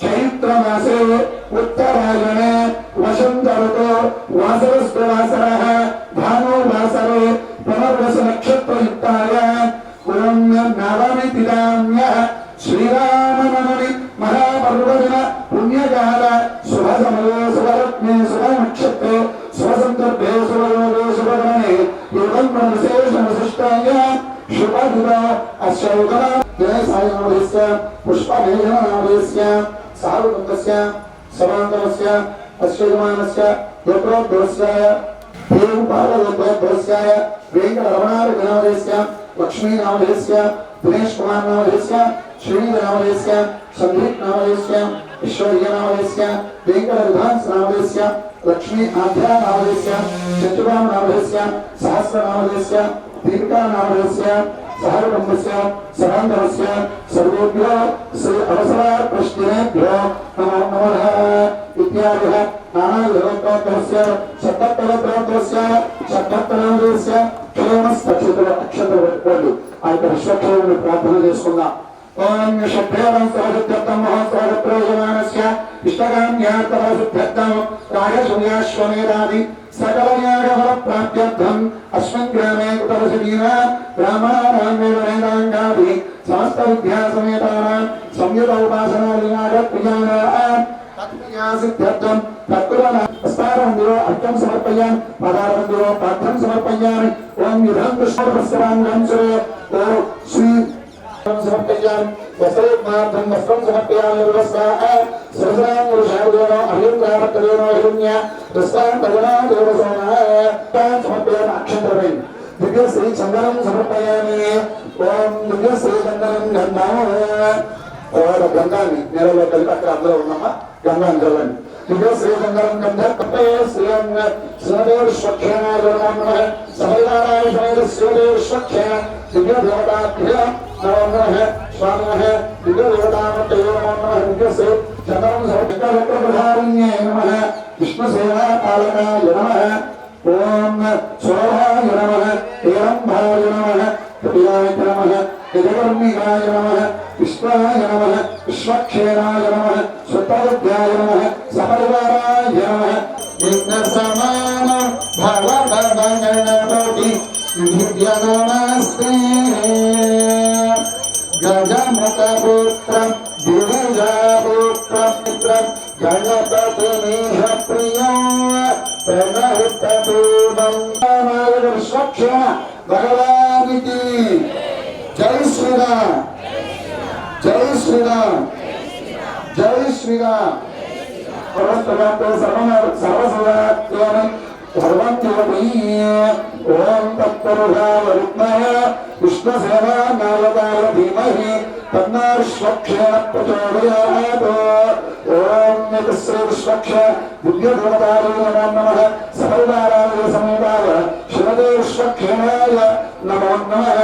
चैत्रमासे उत्तरायणे वसंतऋतो वासरस्वासरः भानुवासरे पुनर्वस नक्षत्रयुक्तायां नवमी तिथ्यां श्रीरामनवमी महापर्वदिन पुण्यकाल शुभसमये शुभरत्ने शुभनक्षत्रे शुभसन्दर्भे शुभयोगे शुभगमने एवं विशेषविशिष्टायां शुभदिवा अश्वौघा सायनामस्य पुष्पभेजनामस्य सारुकस्य समान्तरस्य अश्वयमानस्य यत्रोद्भवस्याय देवपालयत्रोद्भवस्याय वेङ्कटरमणार्गनामस्य लक्ष्मीनामस्य दिनेशकुमारनामस्य श्रीनिधनामस्य सन्दीपनामस्य ईश्वर्यनामस्य वेङ्कटविधानसनामस्य लक्ष्मी आध्यानामस्य चतुरामनामस्य सहस्रनामस्य दीपिकानामस्य सहरब्रह्मस्य सदान्तरस्य सर्वेभ्यो श्री अवसरार्पणेभ्यो नमो नमः इत्यादिः नानाविधोक्तस्य शतत्तरत्रस्य शतत्तरामस्य క్షేమస్తక్షత్ర అక్షత్ర పెట్టుకోండి ఆ యొక్క విశ్వక్షేమని ప్రార్థన చేసుకుందాం. ఓం శుభ్రేవం సహజత్వం మహోత్సవప్రయోజమానస్య ఇష్టకామ్యార్థవశుభ్యర్థం రాజసూయాశ్వమేధాది సకలయాగఫల ప్రాప్త్యర్థం అస్మిన్ గ్రామే కృతవశీనా బ్రాహ్మణానామేవేదాంగాది సమస్త విద్యాసమేతానాం సంయుత ఉపాసనాదినాగప్రియానాం तत्प्रियासिद्ध्यर्थं तत्कुर्वन्नस्तारमन्दिरो अर्घ्यं समर्पयामि पदारमन्दिरो पाठ्यं समर्पयामि ओम युधं कृष्णप्रस्तराङ्गं सुरे ओम श्री समर्पयामि वस्त्रमार्धं वस्त्रं समर्पयामि व्यवस्थाः सरसराङ्गुरुषादेवो अभियङ्गावत्तदेवो हिरण्य रस्तां तरुणा देवसोमः तान् समर्पयामि अक्षत्रवेन् दिव्य श्री चन्दनं समर्पयामि ओम दिव्य श्री चन्दनं गन्धम् गंगानी नेలలో కలిపి అక్కడ అందరూ ఉన్నామా గంగాని చల్లండి దివ్య శ్రీ గంగారం గంధ కప్పే శ్రీరంగ శ్రీదేవ స్వక్షేణాయ సహైనారాయ సమేత శ్రీదేవ స్వక్షేణ దివ్య దేవతాభ్య నమో నమః స్వామినః దివ్య దేవతామతే నమో నమః దివ్య శ్రీ चक्रप्रधारण्याय नमः विष्णुसेवापालकाय नमः ओम शोभाय नमः हेरंभाय नमः कपिलाय नमः यजवर्णिकाय नमः विश्वाय नमः विश्वक्षेणाय नमः स्वतरुद्धाय नमः सपरिवाराय नमः इंद्रसमान भवगणपति दिव्य नमस्ते गजमुखपुत्रं दिव्यपुत्रं गणपतिमीश प्रियं प्रणहुतपूर्वं विश्वक्षेण भगवानिति जय श्री राम जय श्री राम जय श्री राम ओम तत्पुरुषाय विद्महे विष्णुसेवानायकाय धीमहि तन्नो विश्वक्षेण प्रचोदयात् ओम नितश्री विश्वक्ष दिव्यदेवताय नमः सपरिवाराय समेताय शिवदे विश्वक्षेणाय नमो नमः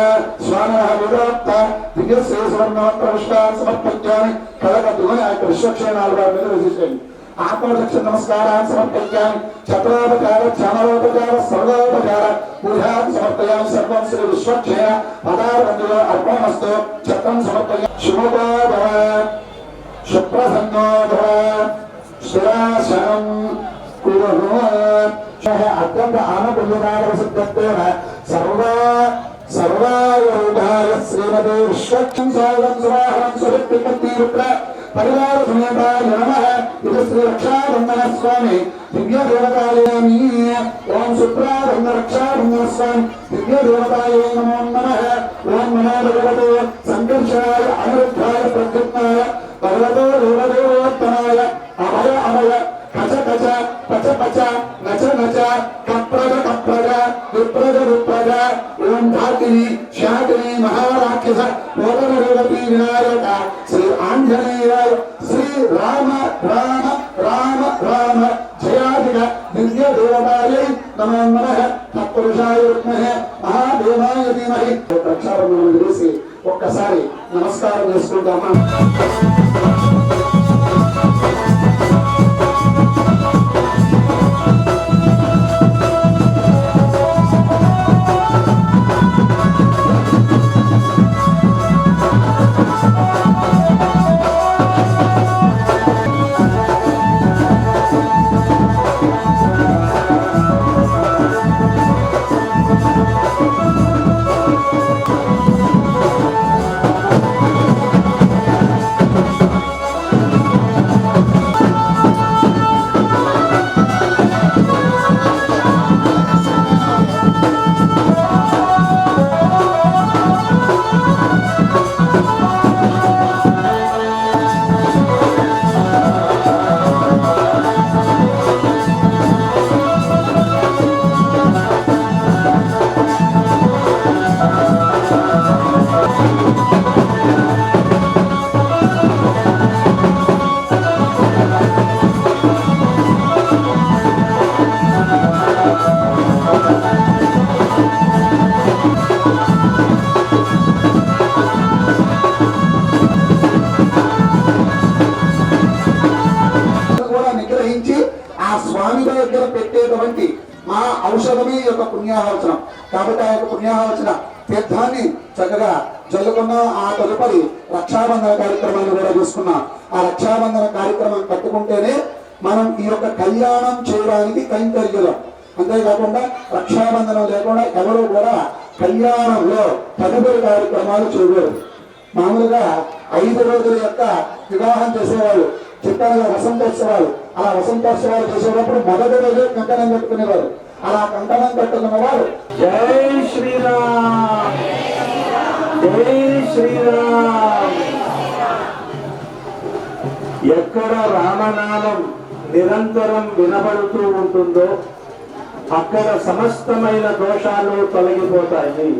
स्वामिनः विदोक्त दिव्यश्री सुवर्णवस्त्रान् समर्पयामि कलकद्वयाय विश्वक्षेणाय विदोषिष्यामि आत्मरक्षण नमस्कारान् समर्पयामि छत्रोपचार चामरोपचार सर्वोपचार पूजां समर्पयामि सर्वं श्री विश्वक्षेण पदारविन्दो अर्पणमस्तु छत्रं समर्पयामि शुभो भव सुप्रसन्नो भव शिराशनं कुरु अत्यंत आनन्दपूर्णावसिद्धत्वेन सर्वायोगाय श्रीमते विश्वक्षं स्वागतं स्वाहनं सुरक्षिततीरुत्र परिवार समेताय नमः इति श्री रक्षाबंधन स्वामी दिव्य देवतायामि ओम सुप्राबंधन रक्षाबंधन स्वामी दिव्य देवताय नमो नमः ओम नमो भगवते संकर्षाय अनिरुद्धाय प्रद्युम्नाय भगवतो देवदेवोत्तमाय अभय अभय कच कच पच पच नच नच कप्रज कप्रज विप्रज विप्रज ओम धाकिनी शाकिनी महाराक्षस मोदनरेवती विनायक श्री आंजनेयाय श्री राम राम राम राम जयाधिक दिव्य देवताय नमो नमः तत्पुरुषाय विद्महे महादेवाय धीमहि रक्षाबंधन చేసి ఒక్కసారి నమస్కారం చేసుకుందామా ఔషధమే ఈ యొక్క పుణ్యాహవచనం కాబట్టి ఆ యొక్క పుణ్యాహవచన తీర్థాన్ని చక్కగా జల్లుకున్న ఆ తదుపరి రక్షాబంధన కార్యక్రమాన్ని కూడా చూసుకున్నాం. ఆ రక్షాబంధన కార్యక్రమం కట్టుకుంటేనే మనం ఈ యొక్క కళ్యాణం చేయడానికి కైంకర్యులం. అంతేకాకుండా రక్షాబంధనం లేకుండా ఎవరు కూడా కళ్యాణంలో తదుపరి కార్యక్రమాలు చేయలేరు. మామూలుగా 5 రోజుల యొక్క వివాహం చేసేవాళ్ళు, చెప్పారుగా వసంతోత్సవాలు. అలా వసంతోత్సవాలు చేసేటప్పుడు మొదటి రోజు కంకణం కట్టుకునేవారు. అలా కంకణం కట్టుకున్న వారు జై శ్రీరామ్ జై శ్రీరామ్. ఎక్కడ రామనామం నిరంతరం వినబడుతూ ఉంటుందో అక్కడ సమస్తమైన దోషాలు తొలగిపోతాయి.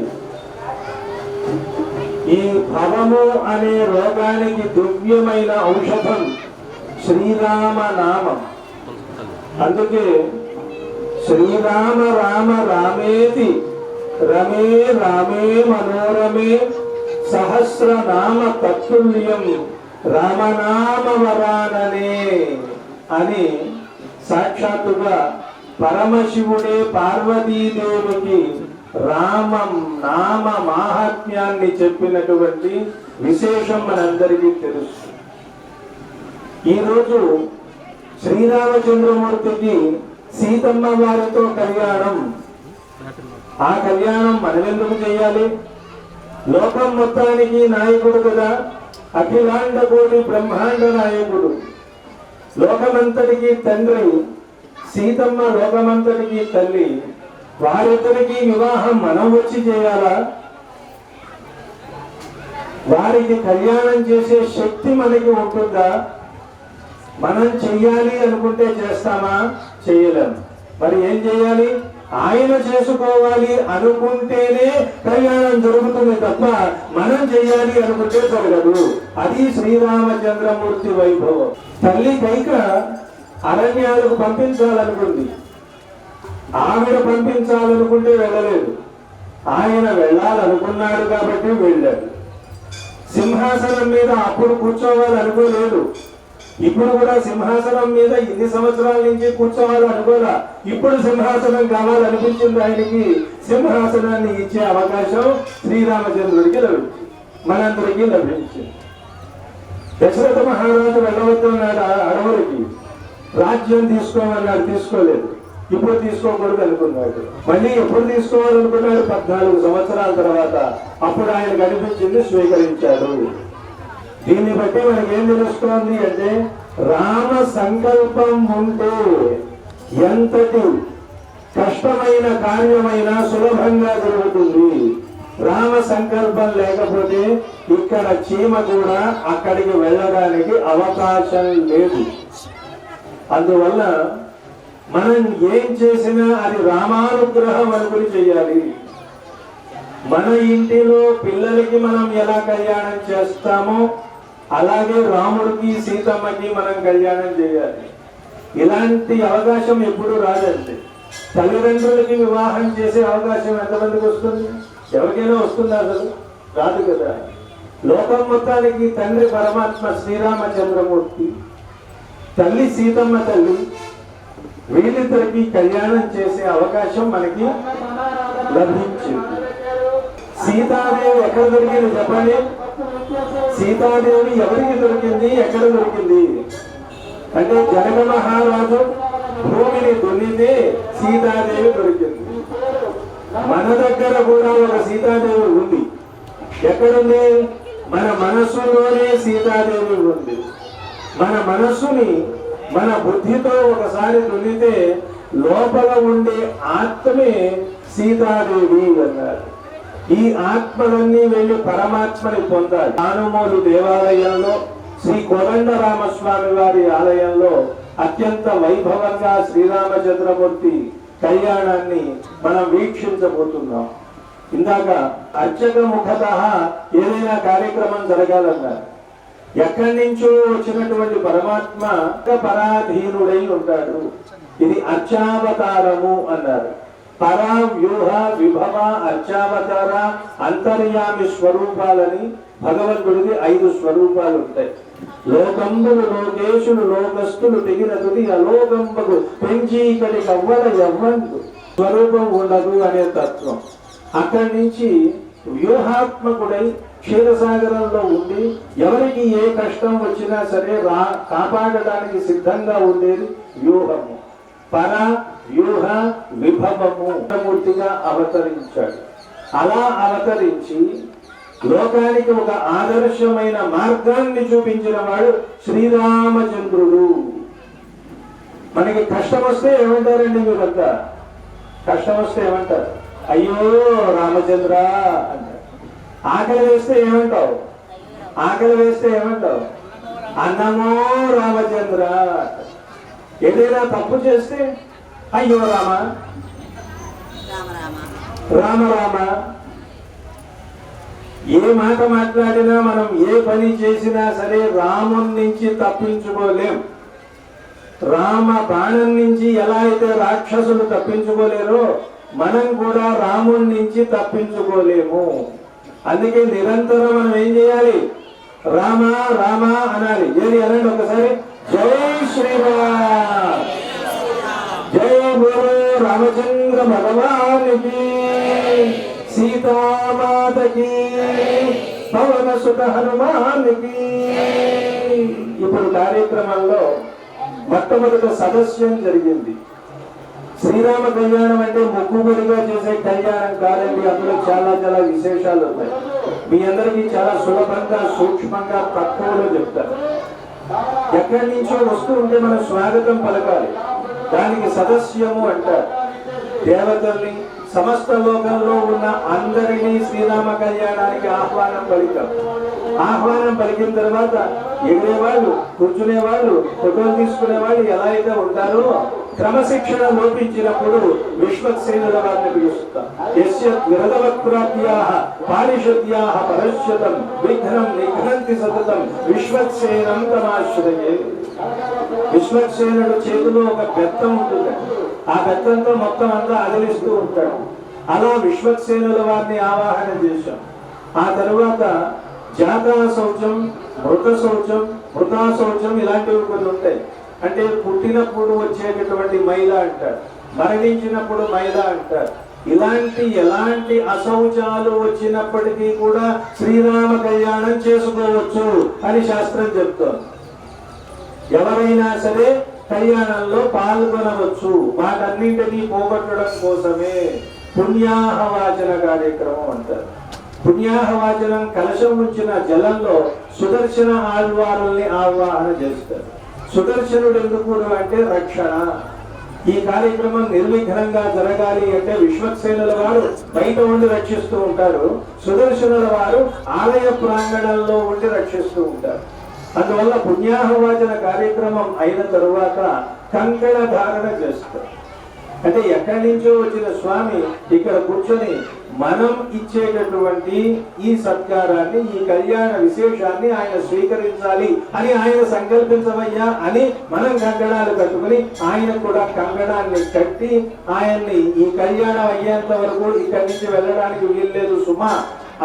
ఈ భవము అనే రోగానికి దివ్యమైన ఔషధం శ్రీరామ నామం. అందుకే శ్రీరామ రామ రామేతి రమే రామే మనోరమే సహస్రనామ తత్తుల్యం రామనామ వరాననే అని సాక్షాత్తుగా పరమశివుడే పార్వతీదేవికి రామం నామ మాహాత్మ్యాన్ని చెప్పినటువంటి విశేషం మనందరికీ తెలుసు. ఈరోజు శ్రీరామచంద్రమూర్తికి సీతమ్మ వారితో కళ్యాణం. ఆ కళ్యాణం మనమెందుకు చేయాలి? లోకం మొత్తానికి నాయకుడు కదా, అఖిలాండ కోటి బ్రహ్మాండ నాయకుడు, లోకమంతటికి తండ్రి. సీతమ్మ లోకమంతటికి తల్లి. వారిద్దరికి వివాహం మనం వచ్చి చేయాలా? వారికి కళ్యాణం చేసే శక్తి మనకి ఉంటుందా? మనం చెయ్యాలి అనుకుంటే చేస్తామా? చెయ్యలేం. మరి ఏం చేయాలి? ఆయన చేసుకోవాలి అనుకుంటేనే కళ్యాణం జరుగుతుంది తప్ప మనం చెయ్యాలి అనుకుంటే జరగదు. అది శ్రీరామచంద్రమూర్తి వైభవం. తల్లి కైక అరణ్యాలకు పంపించాలనుకుంది. ఆవిడ పంపించాలనుకుంటే వెళ్ళలేదు. ఆయన వెళ్ళాలనుకున్నాడు కాబట్టి వెళ్ళాడు. సింహాసనం మీద అప్పుడు కూర్చోవాలి అనుకోలేదు. ఇప్పుడు కూడా సింహాసనం మీద ఇన్ని సంవత్సరాల నుంచి కూర్చోవాలి అనుకోరా. ఇప్పుడు సింహాసనం కావాలనిపించింది ఆయనకి. సింహాసనాన్ని ఇచ్చే అవకాశం శ్రీరామచంద్రుడికి లభించింది, మనందరికీ లభించింది. దశరథ మహారాజు వెళ్ళవద్దన్నాడు అడవులకి. రాజ్యం తీసుకోమన్నాడు, తీసుకోలేదు. ఇప్పుడు తీసుకోకూడదు అనుకున్నాడు. మళ్ళీ ఎప్పుడు తీసుకోవాలనుకున్నాడు? 14 సంవత్సరాల తర్వాత. అప్పుడు ఆయన కనిపించింది, స్వీకరించాడు. దీన్ని బట్టి మనకి ఏం తెలుస్తోంది అంటే, రామ సంకల్పం ఉంటే ఎంతటి కష్టమైన కార్యమైనా సులభంగా జరుగుతుంది. రామ సంకల్పం లేకపోతే ఇక్కడ చీమ కూడా అక్కడికి వెళ్ళడానికి అవకాశం లేదు. అందువల్ల మనం ఏం చేసినా అది రామానుగ్రహం అనుకుని చేయాలి. మన ఇంటిలో పిల్లలకి మనం ఎలా కళ్యాణం చేస్తామో అలాగే రాముడికి సీతమ్మకి మనం కళ్యాణం చేయాలి. ఇలాంటి అవకాశం ఎప్పుడు రాదండి. తల్లిదండ్రులకి వివాహం చేసే అవకాశం ఎంతమందికి వస్తుంది? ఎవరికైనా వస్తుందా? అసలు రాదు కదా. లోకం మొత్తానికి తండ్రి పరమాత్మ శ్రీరామచంద్రమూర్తి, తల్లి సీతమ్మ తల్లి, వీళ్ళిద్దరికి కళ్యాణం చేసే అవకాశం మనకి లభించింది. సీతాదేవి ఎక్కడ దొరికింది చెప్పండి? సీతాదేవి ఎవరికి దొరికింది? ఎక్కడ దొరికింది అంటే, జనక మహారాజు భూమిని దున్నితే సీతాదేవి దొరికింది. మన దగ్గర కూడా ఒక సీతాదేవి ఉంది. ఎక్కడుంది? మన మనస్సులోనే సీతాదేవి ఉంది. మన మనస్సుని మన బుద్ధితో ఒకసారి దున్నితే లోపల ఉండే ఆత్మే సీతాదేవి అన్నారు. ఈ ఆత్మలన్నీ వెళ్ళి పరమాత్మని పొందాలి. కానుమూలు దేవాలయంలో శ్రీ కోదండరామస్వామి వారి ఆలయంలో అత్యంత వైభవంగా శ్రీరామచంద్రమూర్తి కళ్యాణాన్ని మనం వీక్షించబోతున్నాం. ఇందాక అర్చక ముఖత ఏదైనా కార్యక్రమం జరగాలన్నారు. ఎక్కడి నుంచో వచ్చినటువంటి పరమాత్మ పరాధీనుడై ఉంటాడు. ఇది అర్చావతారము అన్నారు. పర, వ్యూహ, విభవ, అర్చావతార, అంతర్యామి స్వరూపాలని భగవంతుడికి 5 స్వరూపాలు ఉంటాయి. లోకంబులు లోకేశులు లోకస్తులు తెగిన తుది అలోకంబకు పెంచీకటి కవ్వల ఎవ్వందు స్వరూపం ఉండదు అనే తత్వం. అక్కడి నుంచి వ్యూహాత్మకుడై క్షీరసాగరంలో ఉండి ఎవరికి ఏ కష్టం వచ్చినా సరే కాపాడడానికి సిద్ధంగా ఉండేది వ్యూహము. పర, వ్యూహ, విభవము మూర్తిగా అవతరించాడు. అలా అవతరించి లోకానికి ఒక ఆదర్శమైన మార్గాన్ని చూపించిన వాడు శ్రీరామచంద్రుడు. మనకి కష్టం వస్తే ఏమంటారండి మీరంతా? కష్టం వస్తే ఏమంటారు? అయ్యో రామచంద్ర అంటారు. ఆకలి వేస్తే ఏమంటావు? ఆకలి వేస్తే ఏమంటావు? అన్నమో రామచంద్ర. ఏదైనా తప్పు చేస్తే అయ్యో రామ, రామ రామ. ఏ మాట మాట్లాడినా మనం ఏ పని చేసినా సరే రాముని నుంచి తప్పించుకోలేం. రామ బాణం నుంచి ఎలా అయితే రాక్షసులు తప్పించుకోలేరో మనం కూడా రాముడి నుంచి తప్పించుకోలేము. అందుకే నిరంతరం మనం ఏం చేయాలి? రామ రామ అనాలి. ఏది అనండి ఒకసారి, జై శ్రీరామ్, జై బోలో రామచంద్ర భగవానికి, సీతామాతకి, పవన సుత హనుమానికి. ఇప్పుడు కార్యక్రమంలో మొట్టమొదటి సదస్యం జరిగింది. శ్రీరామ కళ్యాణం అంటే మొక్కుబడిగా చేసే కళ్యాణం కాదండి. అందులో చాలా చాలా విశేషాలు ఉన్నాయి. మీ అందరికీ చాలా సులభంగా సూక్ష్మంగా తక్కువలో చెప్తారు. ఎక్కడి నుంచో వస్తూ ఉంటే మనం స్వాగతం పలకాలి. దానికి సదస్యము అంటారు. దేవతల్ని, సమస్త లోకంలో ఉన్న అందరినీ శ్రీరామ కళ్యాణానికి ఆహ్వానం పలికాం. ఆహ్వానం పలికిన తర్వాత ఎగిరేవాళ్ళు, కూర్చునేవాళ్ళు, ఫోటోలు తీసుకునేవాళ్ళు ఎలా అయితే ఉంటారో, క్రమశిక్షణ లోపించినప్పుడు విశ్వక్సేనుల వారిని పిలుస్తాం. యస్య విరదవక్రాద్యాః పారిషద్యాః పరశ్యతం విఘ్నం నిఘ్నంతి సతతం విశ్వక్సేనం తమాశ్రయే. విశ్వక్సేనుడు చేతిలో ఒక బెత్తం ఉంటుంది. ఆ బెత్తంతో మొత్తం అంతా అదిలిస్తూ ఉంటాడు. అలా విశ్వక్సేనుల వారిని ఆవాహన చేశాం. ఆ తరువాత జాతా శౌచం, మృత శౌచం, మృతా శౌచం ఇలాంటివి కొన్ని ఉంటాయి. అంటే పుట్టినప్పుడు వచ్చేటటువంటి మైల అంటారు, మరణించినప్పుడు మైల అంటారు. ఎలాంటి అశౌచాలు వచ్చినప్పటికీ కూడా శ్రీరామ కళ్యాణం చేసుకోవచ్చు అని శాస్త్రం చెప్తోంది. ఎవరైనా సరే కళ్యాణంలో పాల్గొనవచ్చు. వాటన్నింటినీ పోగొట్టడం కోసమే పుణ్యాహవాచన కార్యక్రమం అంటారు. పుణ్యాహవాచనం కలశం ఉంచిన జలంలో సుదర్శన ఆళ్వారుల్ని ఆహ్వాన చేస్తారు. సుదర్శనుడు ఎందుకు అంటే రక్షణ. ఈ కార్యక్రమం నిర్విఘ్నంగా జరగాలి అంటే విశ్వక్సేనుల వారు బయట ఉండి రక్షిస్తూ ఉంటారు, సుదర్శనుల వారు ఆలయ ప్రాంగణంలో ఉండి రక్షిస్తూ ఉంటారు. అందువల్ల పుణ్యాహవాచన కార్యక్రమం అయిన తరువాత కంకణ ధారణ చేస్తారు. అంటే ఎక్కడి నుంచో వచ్చిన స్వామి ఇక్కడ కూర్చొని మనం ఇచ్చేటటువంటి ఈ సత్కారాన్ని, ఈ కళ్యాణ విశేషాన్ని ఆయన స్వీకరించాలి అని ఆయన సంకల్పించవయ్యా అని మనం కంకణాలు కట్టుకుని ఆయన కూడా కంకణాన్ని కట్టి ఆయన్ని ఈ కళ్యాణం అయ్యేంత వరకు ఇక్కడి నుంచి వెళ్ళడానికి వీల్లేదు సుమా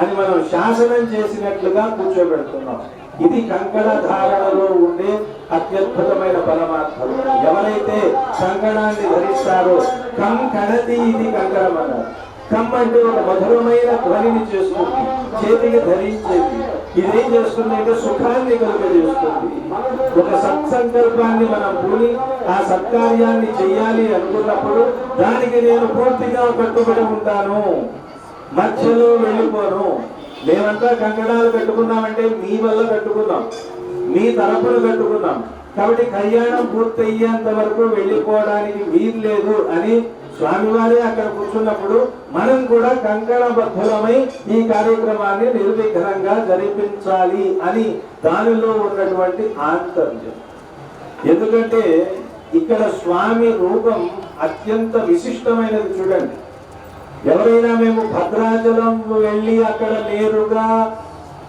అని మనం శాసనం చేసినట్లుగా కూర్చోబెడుతున్నాం. ఇది కంకణ ధారణలో ఉండే అత్యద్భుతమైన పరమార్థం. ఎవరైతే కంకణాన్ని ధరిస్తారో కంకణతి ఇది కంకణం అన్నారు. కమ్ అంటే ఒక మధురమైన ధ్వనిని చేస్తుంది, చేతికి ధరించేది. ఇదేం చేస్తుంది అంటే సుఖాన్ని కలుగజేస్తుంది. ఒక సత్సంకల్పాన్ని మనం పూని ఆ సత్కార్యాన్ని చెయ్యాలి అనుకున్నప్పుడు దానికి నేను పూర్తిగా కట్టుబడి ఉంటాను, మధ్యలో వెళ్ళిపోను. మేమంతా కంకణాలు కట్టుకున్నామంటే మీ వల్ల కట్టుకున్నాం, మీ తరపున కట్టుకున్నాం. కాబట్టి కళ్యాణం పూర్తయ్యేంత వరకు వెళ్ళిపోవడానికి వీలు లేదు అని స్వామివారే అక్కడ కూర్చున్నప్పుడు మనం కూడా కంకణబద్ధులమై ఈ కార్యక్రమాన్ని నిర్విఘ్నంగా జరిపించాలి అని దానిలో ఉన్నటువంటి ఆంతర్యం. ఎందుకంటే ఇక్కడ స్వామి రూపం అత్యంత విశిష్టమైనది. చూడండి, ఎవరైనా మేము భద్రాచలం వెళ్ళి అక్కడ నేరుగా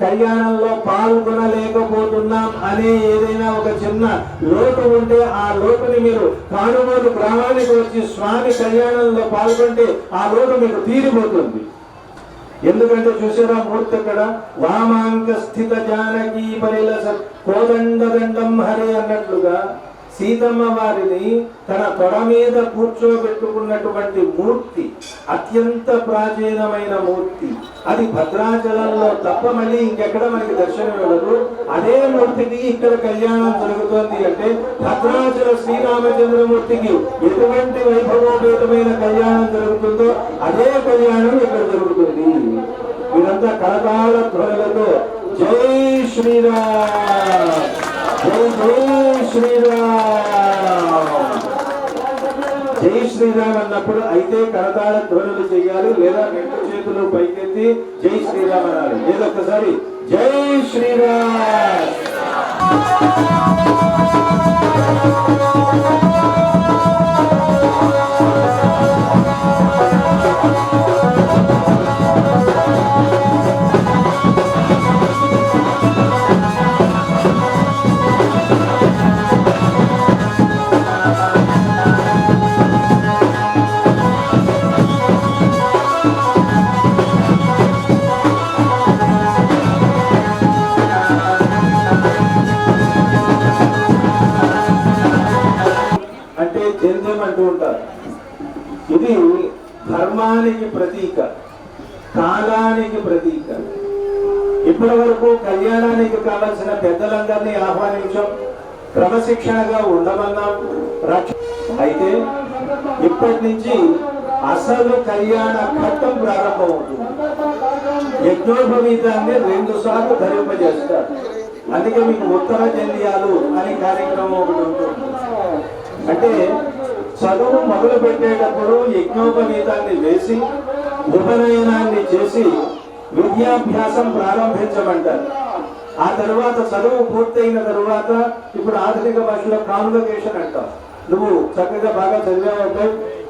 కళ్యాణంలో పాల్గొనలేకపోతున్నాం అనే ఏదైనా ఒక చిన్న లోటు ఉంటే ఆ లోటుని మీరు కానుగోలు గ్రామానికి వచ్చి స్వామి కళ్యాణంలో పాల్గొంటే ఆ లోటు మీకు తీరిపోతుంది. ఎందుకంటే చూసారా మూర్తి అక్కడ వామాంక స్థిత జానకి పరిలస కోదండదండం హరే అన్నట్లుగా సీతమ్మ వారిని తన తొడ మీద కూర్చోబెట్టుకున్నటువంటి మూర్తి అత్యంత ప్రాచీనమైన మూర్తి. అది భద్రాచలంలో తప్ప మళ్ళీ ఇంకెక్కడ మనకి దర్శనం ఇవ్వదు. అదే మూర్తికి ఇక్కడ కళ్యాణం జరుగుతోంది అంటే భద్రాచల శ్రీరామచంద్రమూర్తికి ఎటువంటి వైభవోపేతమైన కళ్యాణం జరుగుతుందో అదే కళ్యాణం ఇక్కడ జరుగుతుంది. మీరంతా కరతాళ ధ్వనులతో జై శ్రీరామ్, జై జై శ్రీరామ్, జై శ్రీరామ్ అన్నప్పుడు అయితే కరతాళ ధ్వనులు చేయాలి, లేదా రెండు చేతులు పైకెత్తి జై శ్రీరామ్ అనాలి. ఏదొక్కసారి జై శ్రీరామ్. ధర్మానికి ప్రతీక, కాలానికి ప్రతీక. ఇప్పటి వరకు కళ్యాణానికి కావలసిన పెద్దలందరినీ ఆహ్వానించాం, క్రమశిక్షణగా ఉండమన్నాం. అయితే ఇప్పటి నుంచి అసలు కళ్యాణ ఘట్టం ప్రారంభమవుతుంది. యజ్ఞోపవీతాన్ని 2 సార్లు ధరింపజేస్తారు. అందుకే మీకు ఉత్తర జంధ్యాలు అనే కార్యక్రమం ఒకటి ఉంటుంది. అంటే చదువు మొదలు పెట్టేటప్పుడు యజ్ఞోపవీతాన్ని వేసి ఉపనయనాన్ని చేసి విద్యాభ్యాసం ప్రారంభించమంటారు. ఆ తర్వాత చదువు పూర్తయిన తరువాత ఇప్పుడు ఆధునిక భాషలో కాన్వకేషన్ అంటాం. నువ్వు చక్కగా బాగా చదివావు,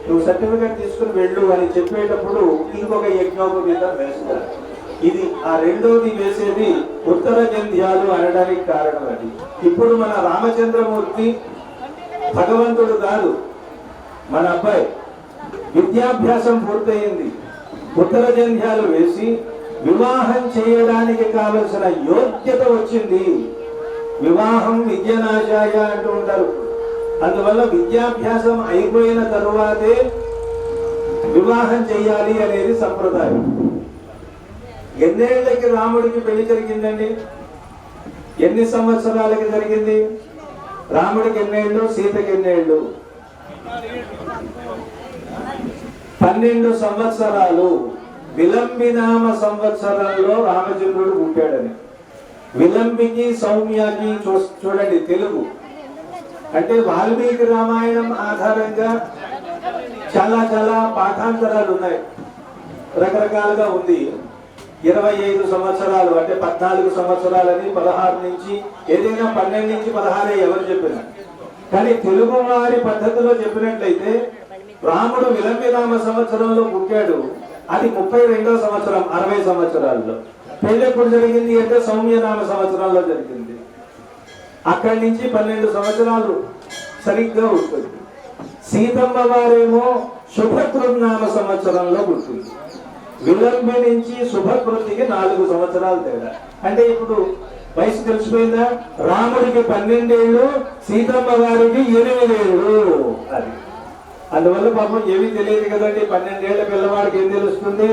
నువ్వు సర్టిఫికేట్ తీసుకుని వెళ్ళు అని చెప్పేటప్పుడు ఇంకొక యజ్ఞోపవీతం వేస్తారు. ఇది ఆ రెండోది వేసేది ఉత్తర జంధ్యాలు అనడానికి కారణం అది. ఇప్పుడు మన రామచంద్రమూర్తి భగవంతుడు కాదు, మన అబ్బాయి విద్యాభ్యాసం పూర్తయింది, ఉత్తర జంధ్యాలు వేసి వివాహం చేయడానికి కావలసిన యోగ్యత వచ్చింది. వివాహం విద్యనాశాయ అంటూ ఉంటారు. అందువల్ల విద్యాభ్యాసం అయిపోయిన తరువాతే వివాహం చేయాలి అనేది సంప్రదాయం. ఎన్నేళ్లకి రాముడికి పెళ్లి జరిగిందండి? ఎన్ని సంవత్సరాలకి జరిగింది? రాముడికి ఎన్నేళ్ళు, సీతకి ఎన్నేళ్ళు? 12 సంవత్సరాలు. విలంబినామ సంవత్సరంలో రామచంద్రుడు పుట్టాడని. విలంబికి సౌమ్యకి చూడండి తెలుగు అంటే వాల్మీకి రామాయణం ఆధారంగా చాలా చాలా పాఠాంతరాలు ఉన్నాయి, రకరకాలుగా ఉంది. 25 సంవత్సరాలు అంటే 14 సంవత్సరాలని 16 నుంచి ఏదైనా 12 నుంచి 16 ఎవరు చెప్పినా, కానీ తెలుగు వారి పద్ధతిలో చెప్పినట్లయితే రాముడు విలంబినామ సంవత్సరంలో పుట్టాడు. అది 32వ సంవత్సరం, 60 సంవత్సరాల్లో. పెళ్లి ఎప్పుడు జరిగింది అంటే సౌమ్యనామ సంవత్సరంలో జరిగింది. అక్కడి నుంచి 12 సంవత్సరాలు సరిగ్గా ఉంటుంది. సీతమ్మ వారేమో శుభకృన్నామ సంవత్సరంలో పుట్టింది. విలంబి నుంచి శుభకృతికి 4 సంవత్సరాలు తేడా. అంటే ఇప్పుడు వయసు తెలిసిపోయిందా? రాముడికి 12 ఏళ్ళు, సీతమ్మ వారికి 8 ఏళ్ళు. అది అందువల్ల పాపం ఏమీ తెలియదు కదండి. 12 ఏళ్ల పిల్లవాడికి ఏం తెలుస్తుంది?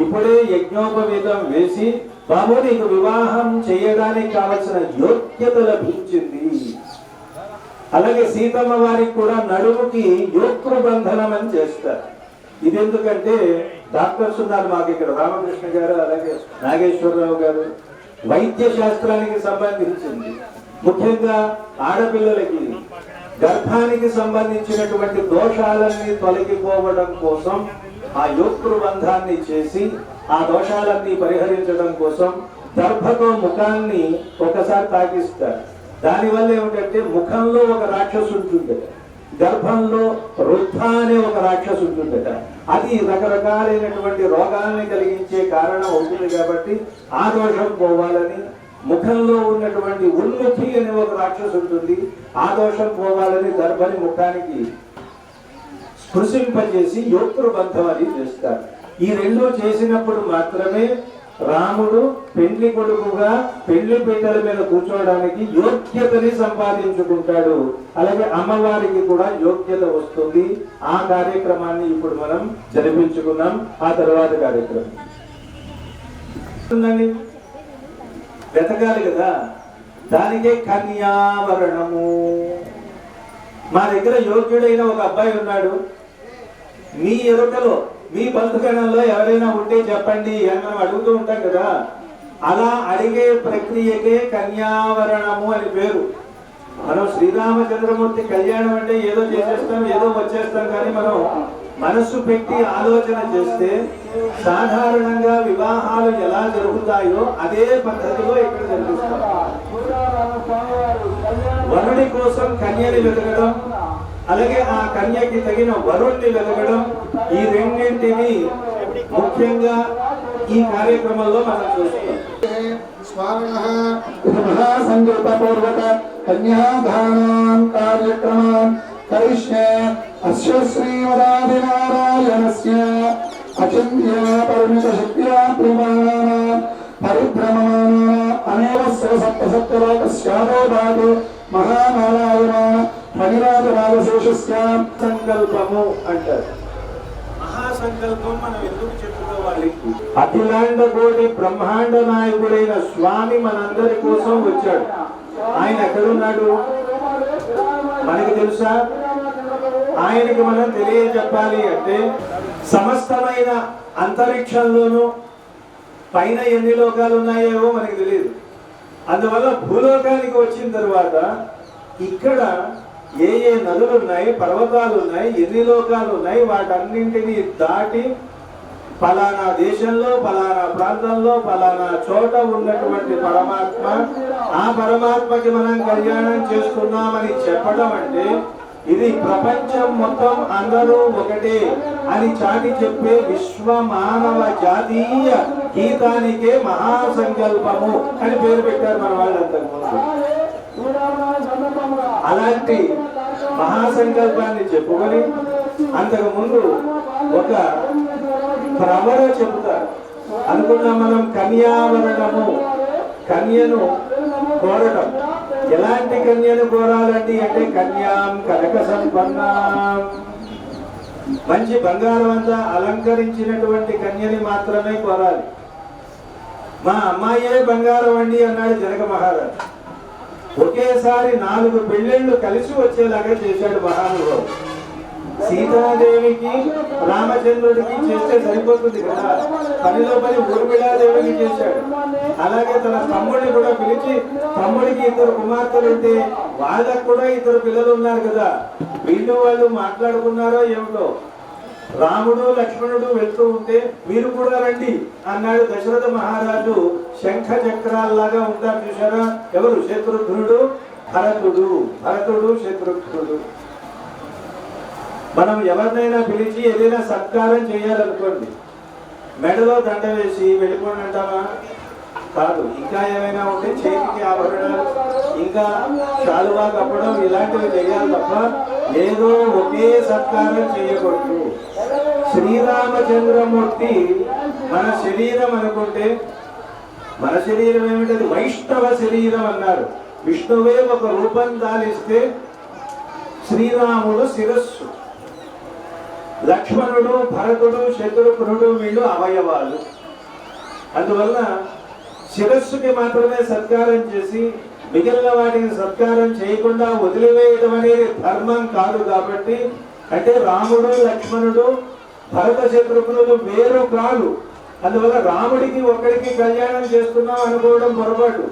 ఇప్పుడే యజ్ఞోపవీతం వేసి బాబు నీకు వివాహం చేయడానికి కావలసిన యోగ్యత లభించింది. అలాగే సీతమ్మ వారికి కూడా నడుముకి యోగృబంధనం అని చేస్తారు. ఇది ఎందుకంటే డాక్టర్స్ ఉన్నారు మాకు ఇక్కడ, రామకృష్ణ గారు అలాగే నాగేశ్వరరావు గారు, వైద్య శాస్త్రానికి సంబంధించింది ముఖ్యంగా ఆడపిల్లలకి గర్భానికి సంబంధించినటువంటి దోషాలన్నీ తొలగిపోవడం కోసం ఆ యోగృబంధాన్ని చేసి ఆ దోషాలన్నీ పరిహరించడం కోసం దర్భతో ముఖాన్ని ఒకసారి తాకిస్తారు. దానివల్ల ఏమిటంటే ముఖంలో ఒక రాక్షసు ఉంటుందట, గర్భంలో రుద్ధ అనే ఒక రాక్షసు ఉంటుందట. అది రకరకాలైనటువంటి రోగాల్ని కలిగించే కారణం అవుతుంది. కాబట్టి ఆ దోషం పోవాలని ముఖంలో ఉన్నటువంటి ఉన్ముఖి అనే ఒక రాక్షసు ఉంటుంది, ఆ దోషం పోవాలని దర్భని ముఖానికి స్పృశింపజేసి యోగృబంధం అది చేస్తారు. ఈ రెండు చేసినప్పుడు మాత్రమే రాముడు పెళ్లి కొడుకుగా పెళ్లి పీటల మీద కూర్చోవడానికి యోగ్యతని సంపాదించుకుంటాడు. అలాగే అమ్మవారికి కూడా యోగ్యత వస్తుంది. ఆ కార్యక్రమాన్ని ఇప్పుడు మనం జరిపించుకున్నాం. ఆ తర్వాత కార్యక్రమం వెతకాలి కదా, దానికే కన్యావరణము. మా దగ్గర యోగ్యుడైన ఒక అబ్బాయి ఉన్నాడు, మీ ఎరుకలో మీ బంధుగణంలో ఎవరైనా ఉంటే చెప్పండి అని మనం అడుగుతూ ఉంటాం కదా. అలా అడిగే ప్రక్రియకే కన్యావరణము అని పేరు. మనం శ్రీరామచంద్రమూర్తి కళ్యాణం అంటే ఏదో చేసేస్తాం, ఏదో వచ్చేస్తాం, కానీ మనం మనస్సు పెట్టి ఆలోచన చేస్తే సాధారణంగా వివాహాలు ఎలా జరుగుతాయో అదే పద్ధతిలో ఇక్కడ జరిపిస్తాం. వరుడి కోసం కన్యని వెతకడం, అలాగే ఆ కన్యకి తగిన వరుణ్ణి వెతకడం, ఈ రెండింటిని ముఖ్యంగా ఈ కార్యక్రమంలో మనం చూస్తాం. సంకల్పపూర్వక కన్యాదానం కార్యక్రమం కరిష్యే. అస్య శ్రీమదాదినారాయణస్య అచింత్య పరిమిత శక్త్యా ప్రమాణ పరిభ్రమమాన అనేవస్య సప్తసప్తలోకస్యాదో భాగో మహానారాయణ ఫణిరాజ రాజశేషస్య సంకల్పము అంటారు. మహాసంకల్పం మనం ఎందుకు చెప్పుకోవాలి? అఖిలాండ కోటి బ్రహ్మాండ నాయకుడైన స్వామి మనందరి కోసం వచ్చాడు. ఆయన ఎక్కడున్నాడు మనకి తెలుసా? ఆయనకి మనం తెలియజెప్పాలి అంటే సమస్తమైన అంతరిక్షంలోనూ పైన ఎన్ని లోకాలు ఉన్నాయో మనకి తెలియదు. అందువల్ల భూలోకానికి వచ్చిన తర్వాత ఇక్కడ ఏ ఏ నదులు ఉన్నాయి, పర్వతాలు ఉన్నాయి, ఎన్ని లోకాలు ఉన్నాయి, వాటన్నింటినీ దాటి ఫలానా దేశంలో, ఫలానా ప్రాంతంలో, ఫలానా చోట ఉన్నటువంటి పరమాత్మ, ఆ పరమాత్మకి మనం కళ్యాణం చేస్తున్నామని చెప్పడం అంటే ఇది ప్రపంచం మొత్తం అందరూ ఒకటే అని చాటి చెప్పే విశ్వ మానవ జాతీయ గీతానికే మహాసంకల్పము అని పేరు పెట్టారు మన వాళ్ళు అంతకుముందు. అలాంటి మహాసంకల్పాన్ని చెప్పుకొని అంతకుముందు ఒక ప్రవర చెబుతారు. అనుకున్నాం మనం కన్యావరణము, కన్యను కోరటం. ఎలాంటి కన్యను కోరాలండి అంటే కన్యాం కనక సంపన్నాం, మంచి బంగారం అంతా అలంకరించినటువంటి కన్యని మాత్రమే కోరాలి. మా అమ్మాయే బంగారం అండి అన్నాడు జనక మహారాజు. ఒకేసారి 4 పెళ్ళిళ్ళు కలిసి వచ్చేలాగా చేశాడు మహానుభావుడు. సీతాదేవికి రామచంద్రుడికి చేస్తే సరిపోతుంది కదా, పనిలో పని ఊర్మిళాదేవికి చేశాడు. అలాగే తన తమ్ముడిని కూడా పిలిచి, తమ్ముడికి 2 కుమార్తెలు ఉంటే వాళ్ళకు కూడా 2 పిల్లలు ఉన్నారు కదా, వాళ్ళు మాట్లాడుకున్నారో ఏమిటో. రాముడు లక్ష్మణుడు వెళ్తూ ఉంటే మీరు కూడా రండి అన్నాడు దశరథ మహారాజు. శంఖ చక్రాల్లాగా ఉంటారు చూసారా? ఎవరు? శత్రుఘ్నుడు, భరతుడు శత్రుఘ్నుడు. మనం ఎవరినైనా పిలిచి ఏదైనా సత్కారం చేయాలనుకోండి, మెడలో దండ వేసి వెళ్ళిపోండి అంటామా? కాదు. ఇంకా ఏమైనా ఉంటే చేతికి ఆభరణాలు, ఇంకా శాలువా కప్పడం, ఇలాంటివి చేయాలి తప్ప ఏదో ఒకే సత్కారం చేయకూడదు. శ్రీరామచంద్రమూర్తి మన శరీరం అనుకుంటే, మన శరీరం ఏమిటది? వైష్ణవ శరీరం అన్నారు. విష్ణువే ఒక రూపం దాలిస్తే శ్రీరాముడు శిరస్సు, లక్ష్మణుడు, భరతుడు, శత్రుఘ్నుడు వీళ్ళు అవయవాలు. అందువల్ల శిరస్సుకి మాత్రమే సత్కారం చేసి మిగిలిన వాటికి సత్కారం చేయకుండా వదిలివేయడం అనేది ధర్మం కాదు. కాబట్టి అంటే రాముడు, లక్ష్మణుడు, భరత శత్రుఘ్నులు వేరు కాదు. అందువల్ల రాముడికి ఒక్కడికి కళ్యాణం చేస్తున్నాం అనుకోవడం పొరపాటు.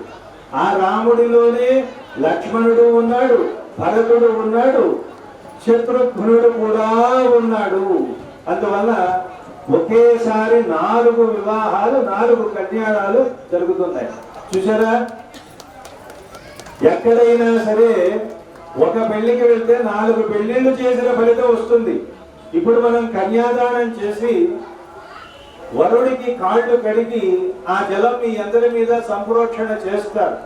ఆ రాముడిలోనే లక్ష్మణుడు ఉన్నాడు, భరతుడు ఉన్నాడు, శత్రుఘ్నుడు కూడా ఉన్నాడు. అందువల్ల ఒకేసారి 4 వివాహాలు, 4 కళ్యాణాలు జరుగుతున్నాయి. చూసారా? ఎక్కడైనా సరే ఒక పెళ్లికి వెళ్తే 4 పెళ్లిళ్ళు చేసిన ఫలితం వస్తుంది. ఇప్పుడు మనం కన్యాదానం చేసి వరుడికి కాళ్ళు కడిగి ఆ జలం మీ అందరి మీద సంప్రోక్షణ చేస్తారు.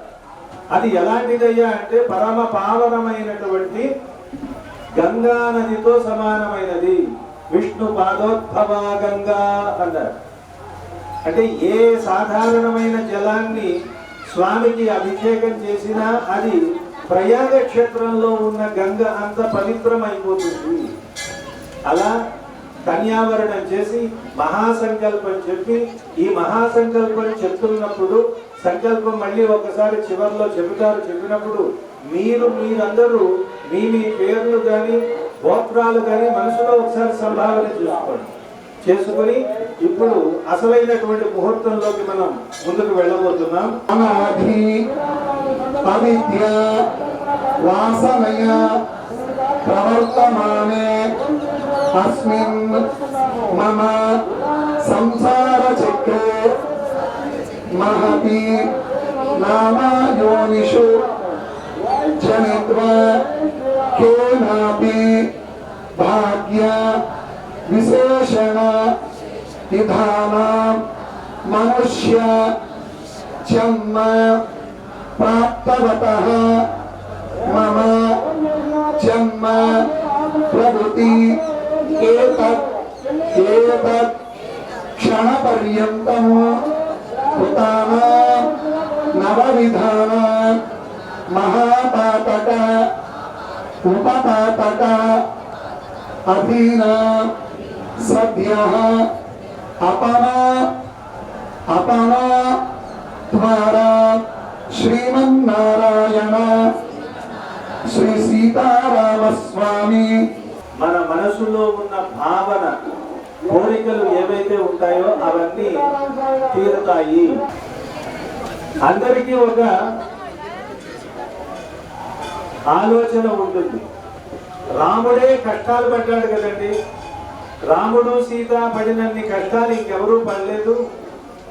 అది ఎలాంటిదయ్యా అంటే పరమ పావనమైనటువంటి గంగా నదితో సమానమైనది. విష్ణు పాదోద్భవ గంగా అన్నారు. అంటే ఏ సాధారణమైన జలాన్ని స్వామికి అభిషేకం చేసినా అది ప్రయాగ క్షేత్రంలో ఉన్న గంగ అంత పవిత్రమైపోతుంది. అలా కన్యావరణం చేసి మహాసంకల్పం చెప్పి, ఈ మహాసంకల్పం చెప్తున్నప్పుడు సంకల్పం మళ్ళీ ఒకసారి చివరిలో చెబుతారు. చెప్పినప్పుడు మీరందరూ మీ పేర్లు కానీ గోత్రాలు కానీ మనసులో ఒకసారి సంభావన చేసుకొని ఇప్పుడు అసలైనటువంటి ముహూర్తంలోకి మనం ముందుకు వెళ్ళబోతున్నాం. అవిద్య వాసనయ ప్రవర్తమానే అస్మిన్ మమ సంసార చక్రే మహతి నామయోనిషు జనిత్వా కేనాపి భాగ్య విశేషణ విధానం మనుష్య జన్మ ప్రాప్తవతః మమ జన్మ ప్రవృత్తి ఏతత్ క్షణ పర్యంతం కృతానాం నవవిధానాం మహాపాతక ఉపపాతక అధీనా సద్యః అపనా ద్వారా శ్రీమన్నారాయణ శ్రీ సీతారామస్వామి. మన మనసులో ఉన్న భావన కోరికలు ఏవైతే ఉంటాయో అవన్నీ తీరుతాయి. అందరికీ ఒక ఆలోచన ఉంటుంది. రాముడే కష్టాలు పడ్డాడు కదండి, రాముడు సీత పడినన్ని కష్టాలు ఇంకెవరూ పడలేదు,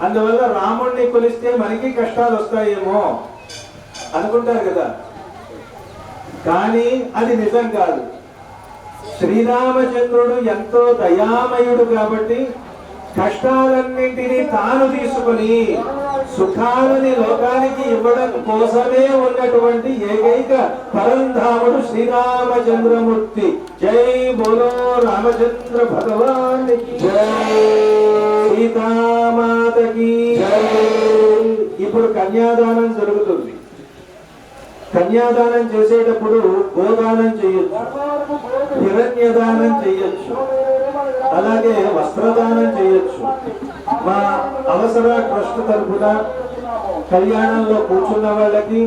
అందువల్ల రాముడిని కొలిస్తే మనకి కష్టాలు వస్తాయేమో అనుకుంటారు కదా. కానీ అది నిజం కాదు. శ్రీరామచంద్రుడు ఎంతో దయామయుడు కాబట్టి కష్టాలన్నింటినీ తాను తీసుకుని సుఖాలని లోకానికి ఇవ్వడం కోసమే ఉన్నటువంటి ఏకైక పరంధాముడు శ్రీరామచంద్రమూర్తి. జై బోలో రామచంద్ర భగవానికి జై, సీతామాతకి జై. ఇప్పుడు కన్యాదానం జరుగుతుంది. కన్యాదానం చేసేటప్పుడు గోదానం చేయొచ్చు, హిరణ్యదానం చేయొచ్చు, అలాగే వస్త్రదానం చేయొచ్చు. మా అవసర ట్రస్ట్ తరఫున కళ్యాణంలో కూర్చున్న వాళ్ళకి,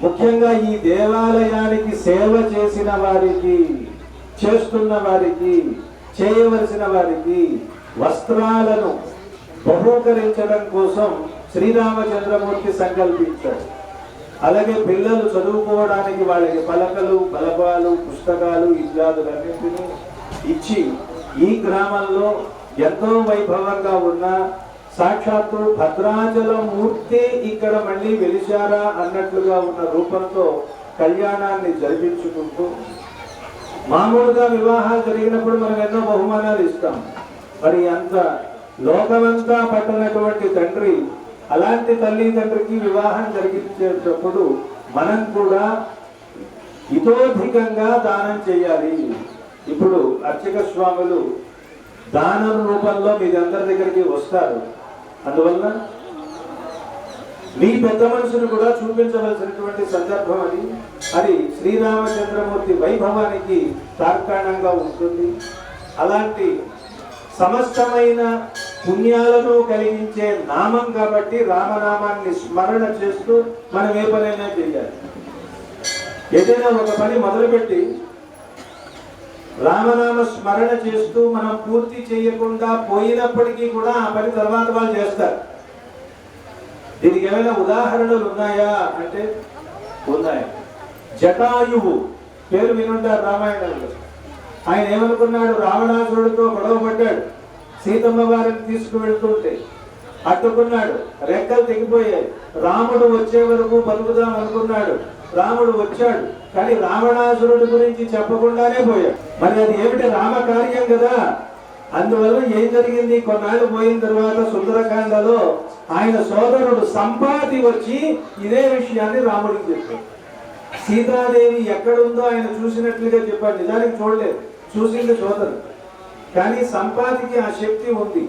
ముఖ్యంగా ఈ దేవాలయానికి సేవ చేసిన వారికి, చేస్తున్న వారికి, చేయవలసిన వారికి వస్త్రాలను బహూకరించడం కోసం శ్రీరామచంద్రమూర్తి సంకల్పించాడు. అలాగే పిల్లలు చదువుకోవడానికి వాళ్ళకి పలకలు, బలపాలు, పుస్తకాలు ఇత్యాదులన్నింటినీ ఇచ్చి ఈ గ్రామంలో ఎంతో వైభవంగా ఉన్న సాక్షాత్తు భద్రాచలం మూర్తి ఇక్కడ మళ్ళీ వెలిశారా అన్నట్లుగా ఉన్న రూపంతో కళ్యాణాన్ని జరిపించుకుంటూ, మామూలుగా వివాహాలు జరిగినప్పుడు మనం ఎన్నో బహుమానాలు ఇస్తాం. మరి అంత లోకమంతా పట్టనటువంటి తండ్రి అలాంటి తల్లి తండ్రికి వివాహం జరిగించేటప్పుడు మనం కూడా ఇతోధికంగా దానం చేయాలి. ఇప్పుడు అర్చక స్వాములు దానం రూపంలో మీ అందరి దగ్గరికి వస్తారు. అందువల్ల మీ పెద్ద మనసును కూడా చూపించవలసినటువంటి సందర్భం అది శ్రీరామచంద్రమూర్తి వైభవానికి తార్కాణంగా ఉంటుంది. అలాంటి సమస్తమైన పుణ్యాలను కలిగించే నామం కాబట్టి రామనామాన్ని స్మరణ చేస్తూ మనం ఏ పనైనా చేయాలి. ఏదైనా ఒక పని మొదలుపెట్టి రామనామ స్మరణ చేస్తూ మనం పూర్తి చేయకుండా పోయినప్పటికీ కూడా ఆ పని తర్వాత వాళ్ళు చేస్తారు. దీనికి ఏమైనా ఉదాహరణలు ఉన్నాయా అంటే ఉన్నాయి. జటాయువు పేరు వినుంటారు రామాయణంలో. ఆయన ఏమనుకున్నాడు, రావణాసురుడితో గొడవ పడ్డాడు. సీతమ్మ వారిని తీసుకువెళ్తుంటే అడ్డుకున్నాడు, రెక్కలు తెగిపోయాయి. రాముడు వచ్చే వరకు పలుకుదాం అనుకున్నాడు. రాముడు వచ్చాడు, కానీ రావణాసురుడి గురించి చెప్పకుండానే పోయాడు. మరి అది ఏమిటి, రామకార్యం కదా. అందువల్ల ఏం జరిగింది, కొన్నాళ్ళు పోయిన తర్వాత సుందరకాండలో ఆయన సోదరుడు సంపాతి వచ్చి ఇదే విషయాన్ని రాముడికి చెప్పాడు. సీతాదేవి ఎక్కడుందో ఆయన చూసినట్లుగా చెప్పాడు. నిజానికి చూడలేదు, చూసింది సోదరుడు. కానీ సంపాతికి ఆ శక్తి ఉంది.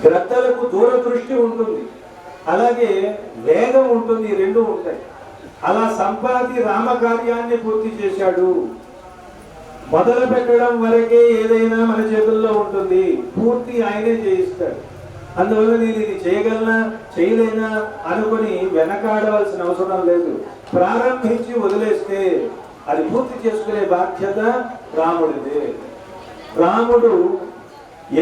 గ్రద్దలకు దూరదృష్టి ఉంటుంది, అలాగే వేగం ఉంటుంది, రెండు ఉంటాయి. అలా సంపాతి రామకార్యాన్ని పూర్తి చేశాడు. మొదలు పెట్టడం వరకే ఏదైనా మన చేతుల్లో ఉంటుంది, పూర్తి ఆయనే చేయిస్తాడు. అందువల్ల నేను ఇది చేయగలనా చేయలేనా అనుకుని వెనకాడవలసిన అవసరం లేదు. ప్రారంభించి వదిలేస్తే అది పూర్తి చేసుకునే బాధ్యత రాముడిదే. రాముడు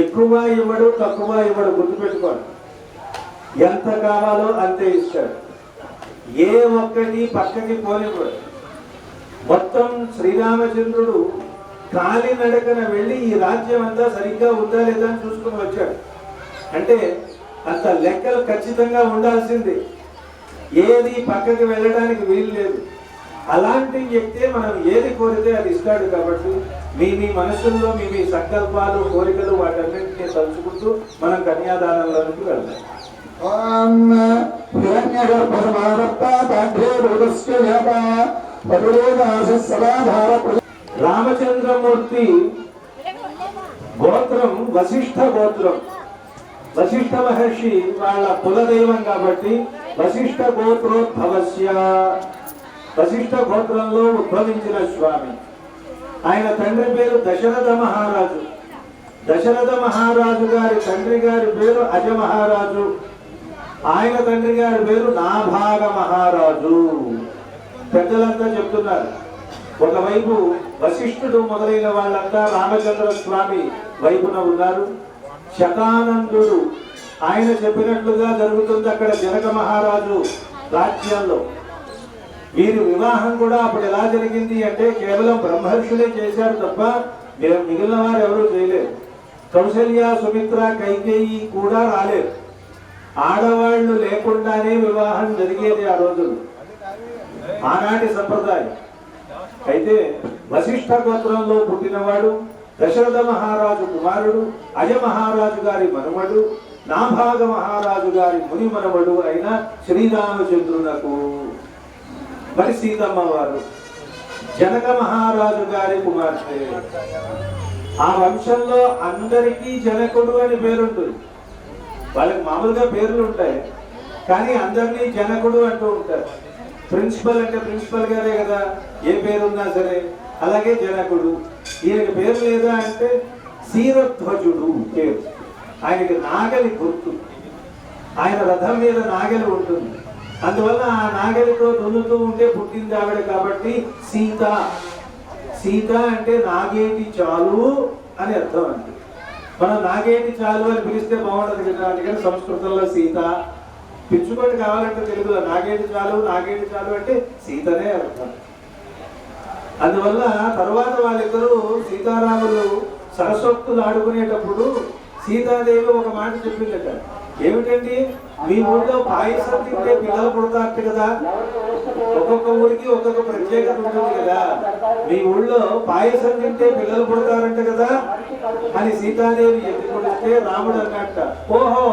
ఎక్కువ ఇవ్వడు, తక్కువ ఇవ్వడు, గుర్తుపెట్టుకోండి. ఎంత కావాలో అంతే ఇస్తాడు. ఏ ఒక్కటి పక్కకి పోనివ్వడు. మొత్తం శ్రీరామచంద్రుడు కాలినడకన వెళ్ళి ఈ రాజ్యం అంతా సరిగ్గా ఉందా లేదా అని చూసుకుని వచ్చాడు. అంటే అంత లెక్కలు ఖచ్చితంగా ఉండాల్సిందే, ఏది పక్కకి వెళ్ళడానికి వీలు లేదు. అలాంటి వ్యక్తే మనం ఏది కోరితే అది ఇస్తాడు. కాబట్టి మీ మనసుల్లో మీ సంకల్పాలు, కోరికలు వాటన్నింటినీ తలుచుకుంటూ మనం కన్యాదానంలోకి వెళ్దాం. రామచంద్రమూర్తి గోత్రం వశిష్ఠ గోత్రం. వశిష్ఠ మహర్షి వాళ్ళ కులదైవం కాబట్టి వశిష్ఠ గోత్రోద్భవస్య, వశిష్ఠ గోత్రంలో ఉద్భవించిన స్వామి. ఆయన తండ్రి పేరు దశరథ మహారాజు. దశరథ మహారాజు గారి తండ్రి గారి పేరు అజ మహారాజు. ఆయన తండ్రి గారి పేరు నాభాగ మహారాజు. పెద్దలంతా చెప్తున్నారు. ఒకవైపు వశిష్ఠుడు మొదలైన వాళ్ళంతా రామచంద్ర స్వామి వైపున ఉన్నారు. శతానందుడు ఆయన చెప్పినట్లుగా జరుగుతుంది అక్కడ జనక మహారాజు రాజ్యంలో. వీరి వివాహం కూడా అప్పుడు ఎలా జరిగింది అంటే కేవలం బ్రహ్మర్షులే చేశారు తప్ప మిగిలిన వారు ఎవరూ చేయలేరు. కౌసల్య, సుమిత్ర, కైకేయి కూడా రాలేదు. ఆడవాళ్లు లేకుండానే వివాహం జరిగేది ఆ రోజులు, ఆనాటి సంప్రదాయం. అయితే వశిష్ఠ గోత్రంలో పుట్టినవాడు దశరథ మహారాజు కుమారుడు, అజ మహారాజు గారి మనుమడు, నాభాగ మహారాజు గారి ముని మనవడు అయిన శ్రీరామచంద్రునకు మరి సీతమ్మ వారు జనక మహారాజు గారి కుమార్తె. ఆ వంశంలో అందరికీ జనకుడు అని పేరుంటుంది. వాళ్ళకి మామూలుగా పేర్లు ఉంటాయి, కానీ అందరినీ జనకుడు అంటూ ఉంటారు. ప్రిన్సిపల్ అంటే ప్రిన్సిపల్ గారే కదా, ఏ పేరున్నా సరే. అలాగే జనకుడు. ఈయనకి పేరు లేదా అంటే శీరధ్వజుడు పేరు. ఆయనకి నాగలి గుర్తు, ఆయన రథం మీద నాగలి ఉంటుంది. అందువల్ల ఆ నాగలితో దున్నుతూ ఉంటే పుట్టింది ఆవిడ కాబట్టి సీత. సీత అంటే నాగేటి చాలు అని అర్థం. అంటే మనం నాగేటి చాలు అని పిలిస్తే బాగుండదు కదా, అందుకని సంస్కృతంలో సీత. పిచ్చుకోటి కావాలంటే తెలుగులో నాగేటి చాలు, నాగేటి చాలు అంటే సీతనే అర్థం. అందువల్ల తర్వాత వాళ్ళిద్దరూ సీతారాములు సరస్వక్తులు ఆడుకునేటప్పుడు సీతాదేవి ఒక మాట చెప్పిందట. ఏమిటండి, మీ ఊళ్ళో పాయసం తింటే పిల్లలు పుడతారు కదా, ఒక్కొక్క ఊరికి ఒక్కొక్క ప్రత్యేకత ఉంటుంది కదా, మీ ఊళ్ళో పాయసం తింటే పిల్లలు పుడతారంట కదా అని సీతాదేవి ఎత్తి పుడిస్తే రాముడు అన్నట్ట, ఓహో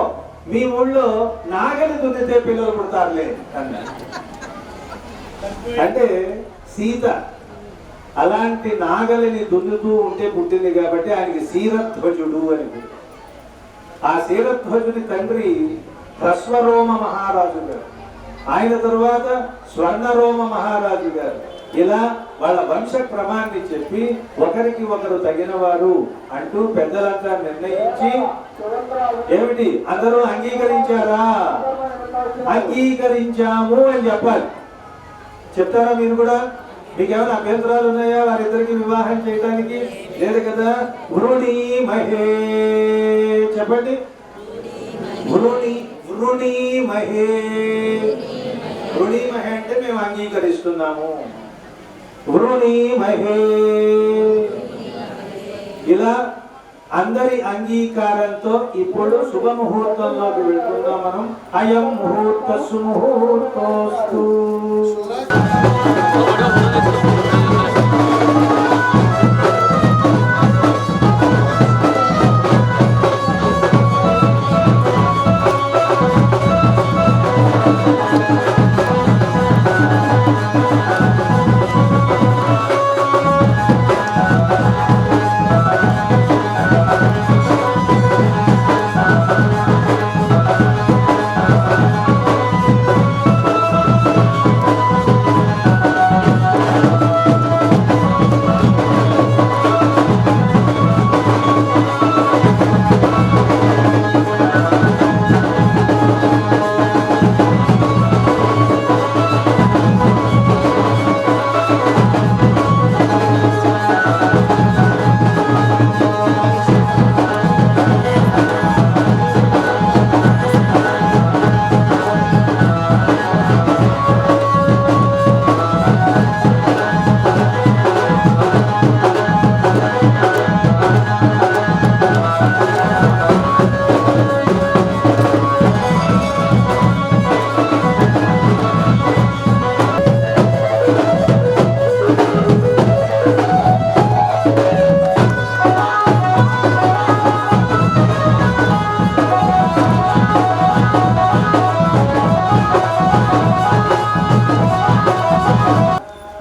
మీ ఊళ్ళో నాగలి దున్నితే పిల్లలు పుడతారులే అన్న. అంటే సీత అలాంటి నాగలిని దున్నుతూ ఉంటే పుట్టింది కాబట్టి ఆయనకి శీరధ్వజుడు అని. ఆ శీరధ్వజుని తండ్రి హ్రస్వరోమ మహారాజు గారు, ఆయన తరువాత స్వర్ణరోమ మహారాజు గారు. ఇలా వాళ్ళ వంశ క్రమాన్ని చెప్పి ఒకరికి ఒకరు తగిన వారు అంటూ పెద్దలంతా నిర్ణయించి, ఏమిటి అందరూ అంగీకరించారా? అంగీకరించాము అని చెప్పాలి. చెప్తారా మీరు కూడా? మీకేమైనా అభ్యంతరాలు ఉన్నాయా వారిద్దరికి వివాహం చేయడానికి? లేదు కదా. వృణీమహే చెప్పండి. వృణీమహే. వృణీమహే అంటే మేము అంగీకరిస్తున్నాము. వృణీమహే. ఇలా అందరి అంగీకారంతో ఇప్పుడు శుభముహూర్తంలోకి వెళ్తున్నాం మనం. అయం ముహూర్త సుముహూర్తోస్తు.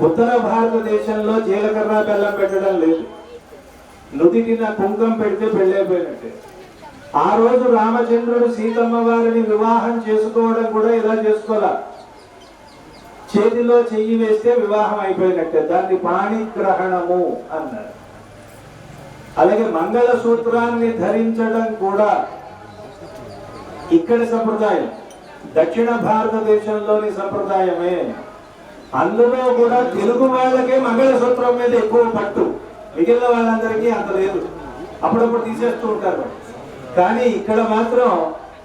ఉత్తర భారతదేశంలో జీలకర్ర బెల్లం పెట్టడం లేదు. నుదిటిన కుంకం పెడితే పెళ్ళైపోయినట్టే. ఆ రోజు రామచంద్రుడు సీతమ్మ వారిని వివాహం చేసుకోవడం కూడా ఇలా చేసుకోవాల. చేతిలో చెయ్యి వేస్తే వివాహం అయిపోయినట్టే, దాన్ని పాణిగ్రహణము అన్నారు. అలాగే మంగళ సూత్రాన్ని ధరించడం కూడా ఇక్కడి సంప్రదాయం, దక్షిణ భారతదేశంలోని సంప్రదాయమే. అందులో కూడా తెలుగు వాళ్ళకే మంగళసూత్రం మీద ఎక్కువ పట్టు, మిగిలిన వాళ్ళందరికీ అంత లేదు, అప్పుడప్పుడు తీసేస్తూ ఉంటారు. కానీ ఇక్కడ మాత్రం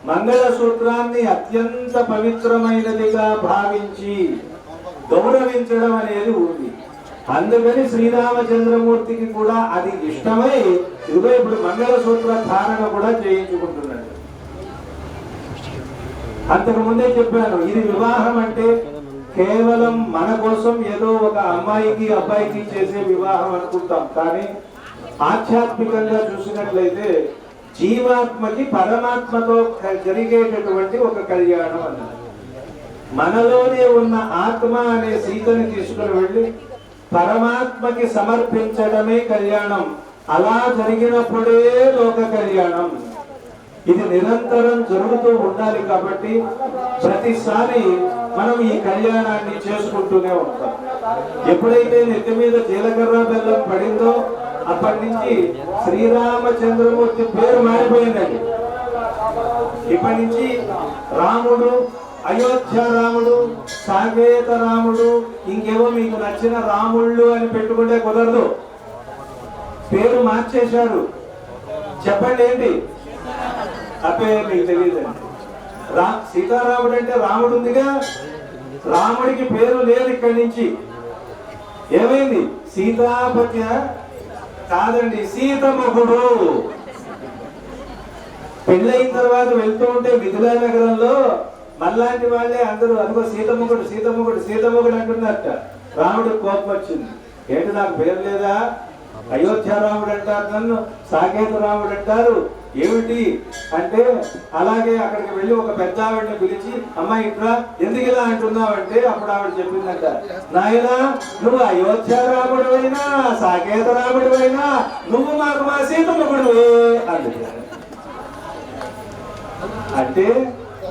మంగళసూత్రాన్ని అత్యంత పవిత్రమైనదిగా భావించి గౌరవించడం అనేది ఉంది. అందుకని శ్రీరామచంద్రమూర్తికి కూడా అది ఇష్టమై ఇదిగో ఇప్పుడు మంగళసూత్ర ధారణ కూడా చేయించుకుంటున్నాడు. అంతకు ముందే చెప్పాను, ఇది వివాహం అంటే కేవలం మన కోసం ఏదో ఒక అమ్మాయికి అబ్బాయికి చేసే వివాహం అనుకుంటాం. కానీ ఆధ్యాత్మికంగా చూసినట్లయితే జీవాత్మకి పరమాత్మతో జరిగేటటువంటి ఒక కళ్యాణం అన్నది. మనలోనే ఉన్న ఆత్మ అనే సీతని తీసుకుని వెళ్ళి పరమాత్మకి సమర్పించడమే కళ్యాణం. అలా జరిగినప్పుడే లోక కళ్యాణం. ఇది నిరంతరం జరుగుతూ ఉండాలి. కాబట్టి ప్రతిసారి మనం ఈ కళ్యాణాన్ని చేసుకుంటూనే ఉంటాం. ఎప్పుడైతే నెత్తి మీద జీలకర్ర బెల్లం పడిందో అప్పటి నుంచి శ్రీరామచంద్రమూర్తి పేరు మారిపోయిందండి. ఇప్పటి నుంచి రాముడు, అయోధ్య రాముడు, సాకేత రాముడు, ఇంకేవో మీకు నచ్చిన రాముళ్ళు అని పెట్టుకుంటే కుదరదు. పేరు మార్చేశారు. చెప్పండి ఏంటి? అప్పే మీకు తెలియదండి. సీతారాముడు అంటే రాముడు ఉందిగా, రాముడికి పేరు లేదు ఇక్కడి నుంచి. ఏమైంది? సీతాపత్య కాదండి, సీతముఖుడు. పెళ్ళయిన తర్వాత వెళ్తూ ఉంటే మిథిలా నగరంలో మళ్ళాంటి వాళ్ళే అందరూ అనుకో సీతముఖుడు సీతముఖుడు సీతముఖుడు అంటున్నారట. రాముడికి కోపం వచ్చింది. ఏంటి నాకు పేరు లేదా? అయోధ్య రాముడు అంటారు, నన్ను సాకేత రాముడు అంటారు, ఏమిటి అంటే అలాగే అక్కడికి వెళ్ళి ఒక పెద్ద ఆవిడని పిలిచి, అమ్మాయి ఇట్లా ఎందుకు ఇలా అంటున్నావంటే అప్పుడు ఆవిడ చెప్పిందంట, నాయనా నువ్వు అయోధ్య రాముడివైనా సాకేత రాముడివైనా నువ్వు మాకు మా సీతముఖుడివే అంది. అంటే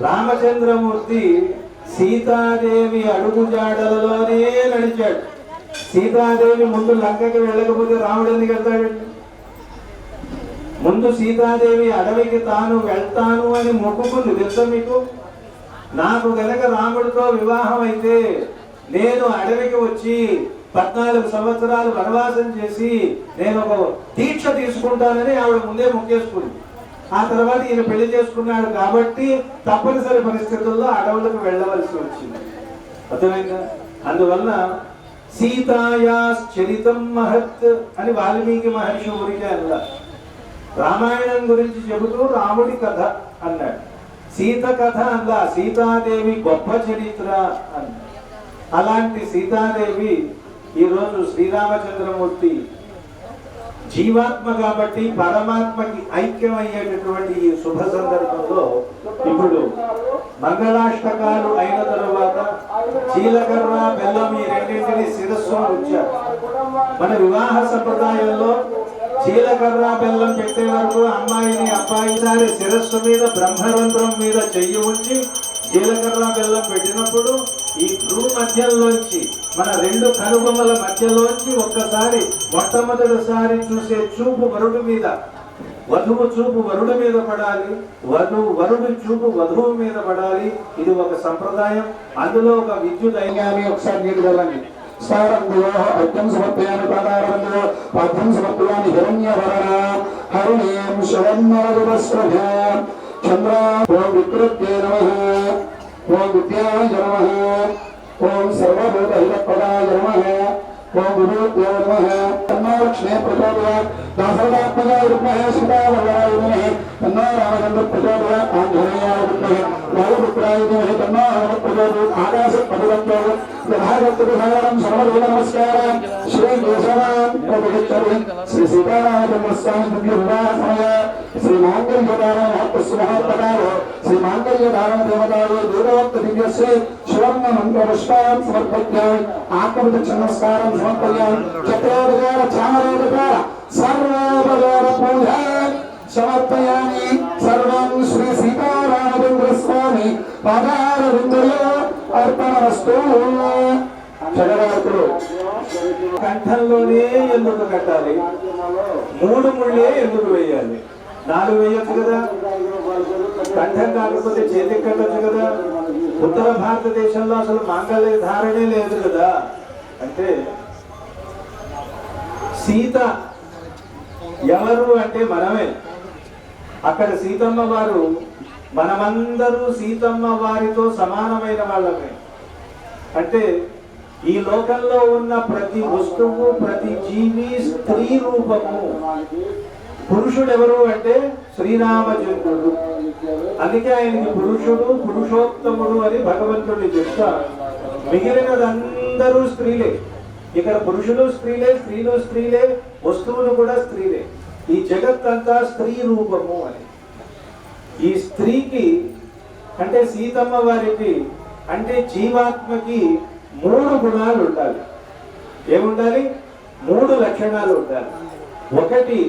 రామచంద్రమూర్తి సీతాదేవి అడుగుజాడలలోనే నడిచాడు. సీతాదేవి ముందు లంకకి వెళ్ళకపోతే రాముడు ఎందుకు వెళ్తాడండి? ముందు సీతాదేవి అడవికి తాను వెళ్తాను అని మొక్కుకుంది. తెలుసా మీకు? నాకు గనక రాముడితో వివాహం అయితే నేను అడవికి వచ్చి 14 సంవత్సరాలు వనవాసం చేసి నేను ఒక దీక్ష తీసుకుంటానని ఆవిడ ముందే మొక్కేసుకుంది. ఆ తర్వాత ఈయన పెళ్లి చేసుకున్నాడు కాబట్టి తప్పనిసరి పరిస్థితుల్లో అడవులకు వెళ్ళవలసి వచ్చింది. అర్థమైందా? అందువల్ల సీతాయాశ్చరితం మహత్ అని వాల్మీకి మహర్షి ఊరికే అన్నారు. రామాయణం గురించి చెబుతూ రాముడి కథ అన్నాడు. సీత కథ అన్నా, సీతాదేవి గొప్ప చరిత్ర అన్నాడు. అలాంటి సీతాదేవి ఈరోజు శ్రీరామచంద్రమూర్తి జీవాత్మ కాబట్టి పరమాత్మకి ఐక్యమయ్యేటటువంటి ఈ శుభ సందర్భంలో ఇప్పుడు మంగళాష్టకాలు అయిన తరువాత జీలకర్ర బెల్లం ఈ రెండింటిని శిరస్సును ఉంచారు. మన వివాహ సంప్రదాయంలో జీలకర్ర బెల్లం పెట్టే వరకు అమ్మాయిని అబ్బాయి సారి శిరస్సు మీద బ్రహ్మరంధ్రం మీద చెయ్యి ఉంచి జీలకర్ర బెల్లం పెట్టినప్పుడు ఈ భ్రూ మధ్యలోంచి మన 2 కనుబొమ్మల మధ్యలోంచి ఒక్కసారి మొట్టమొదటిసారి చూసే చూపు వరుడు మీద, వధువు చూపు వరుడు మీద పడాలి, వరుడు చూపు వధువు మీద పడాలి. ఇది ఒక సంప్రదాయం. అందులో ఒక విద్యుదైన్యాన్ని ఒకసారి నీరు వెళ్ళండి. అర్ఘ్యం సమర్పయామి పాదారవిందో పాద్యం సమర్పయామి హిరణ్యవరణ హరిణీం శివన్నరవివస్రభ్యాం చంద్రా ఓం వికృత్యే నమః ఓం విద్యాయ నమః ఓం సర్వభూత హితపదాయ నమః ఓం విభూత్యై నమః తన్నో లక్ష్మీ ప్రచోదయాత్ దాసరథాత్మజాయ విద్మహే సీతావల్లభాయ ధీమహి తన్నో రామచంద్ర ప్రచోదయాత్ ఆంజనేయాయ విద్మహే వాయుపుత్రాయ ధీమహి తన్నో హనుమత్ ప్రచోదయాత్ ఆకాశపతిరంతో యథాగతవిధానం సర్వదేవ నమస్కారం శ్రీ కేశవాన్ ప్రతిగచ్చరి శ్రీ సీతారామచంద్రస్వామి వివాహసమయ శ్రీ మాంగళ్యదాన మహత్వస్మహోత్తకారో శ్రీ మాంగళ్యదాన దేవతాయే దూరవర్త దివ్యశ్రీ శివర్ణ మంత్రపుష్పాన్ సమర్పయామి ఆత్మవిదక్ష నమస్కారం సమర్పయామి చక్రోదకార చామరోదకార సర్వోపచార పూజాన్ సమర్పయామి సర్వం శ్రీ సీతారామచంద్రస్వామి పాదారవిందయో అర్పణమస్తు. చక్రవర్తుడు కంఠంలోనే ఎందుకు కట్టాలి? 3 ముళ్ళే ఎందుకు వేయాలి? 4 వేయొచ్చు కదా. కంఠం కాకపోతే చేతికి కట్టచ్చు కదా. ఉత్తర భారతదేశంలో అసలు మాంగళ్య ధారణే లేదు కదా. అంటే సీత ఎవరు అంటే మనమే. అక్కడ సీతమ్మ వారు, మనమందరూ సీతమ్మ వారితో సమానమైన వాళ్ళమే. అంటే ఈ లోకంలో ఉన్న ప్రతి వస్తువు, ప్రతి జీవి స్త్రీ రూపము. పురుషుడు ఎవరు అంటే శ్రీరామచంద్రుడు. అందుకే ఆయనకి పురుషుడు, పురుషోత్తముడు అని భగవంతుడిని చెప్తారు. మిగిలినదందరూ స్త్రీలే. ఇక్కడ పురుషులు స్త్రీలే, స్త్రీలు స్త్రీలే, వస్తువులు కూడా స్త్రీలే. ఈ జగత్తంతా స్త్రీ రూపము అని. ఈ స్త్రీకి అంటే సీతమ్మ వారికి అంటే జీవాత్మకి 3 గుణాలు ఉండాలి. ఏముండాలి? 3 లక్షణాలు ఉండాలి. ఒకటి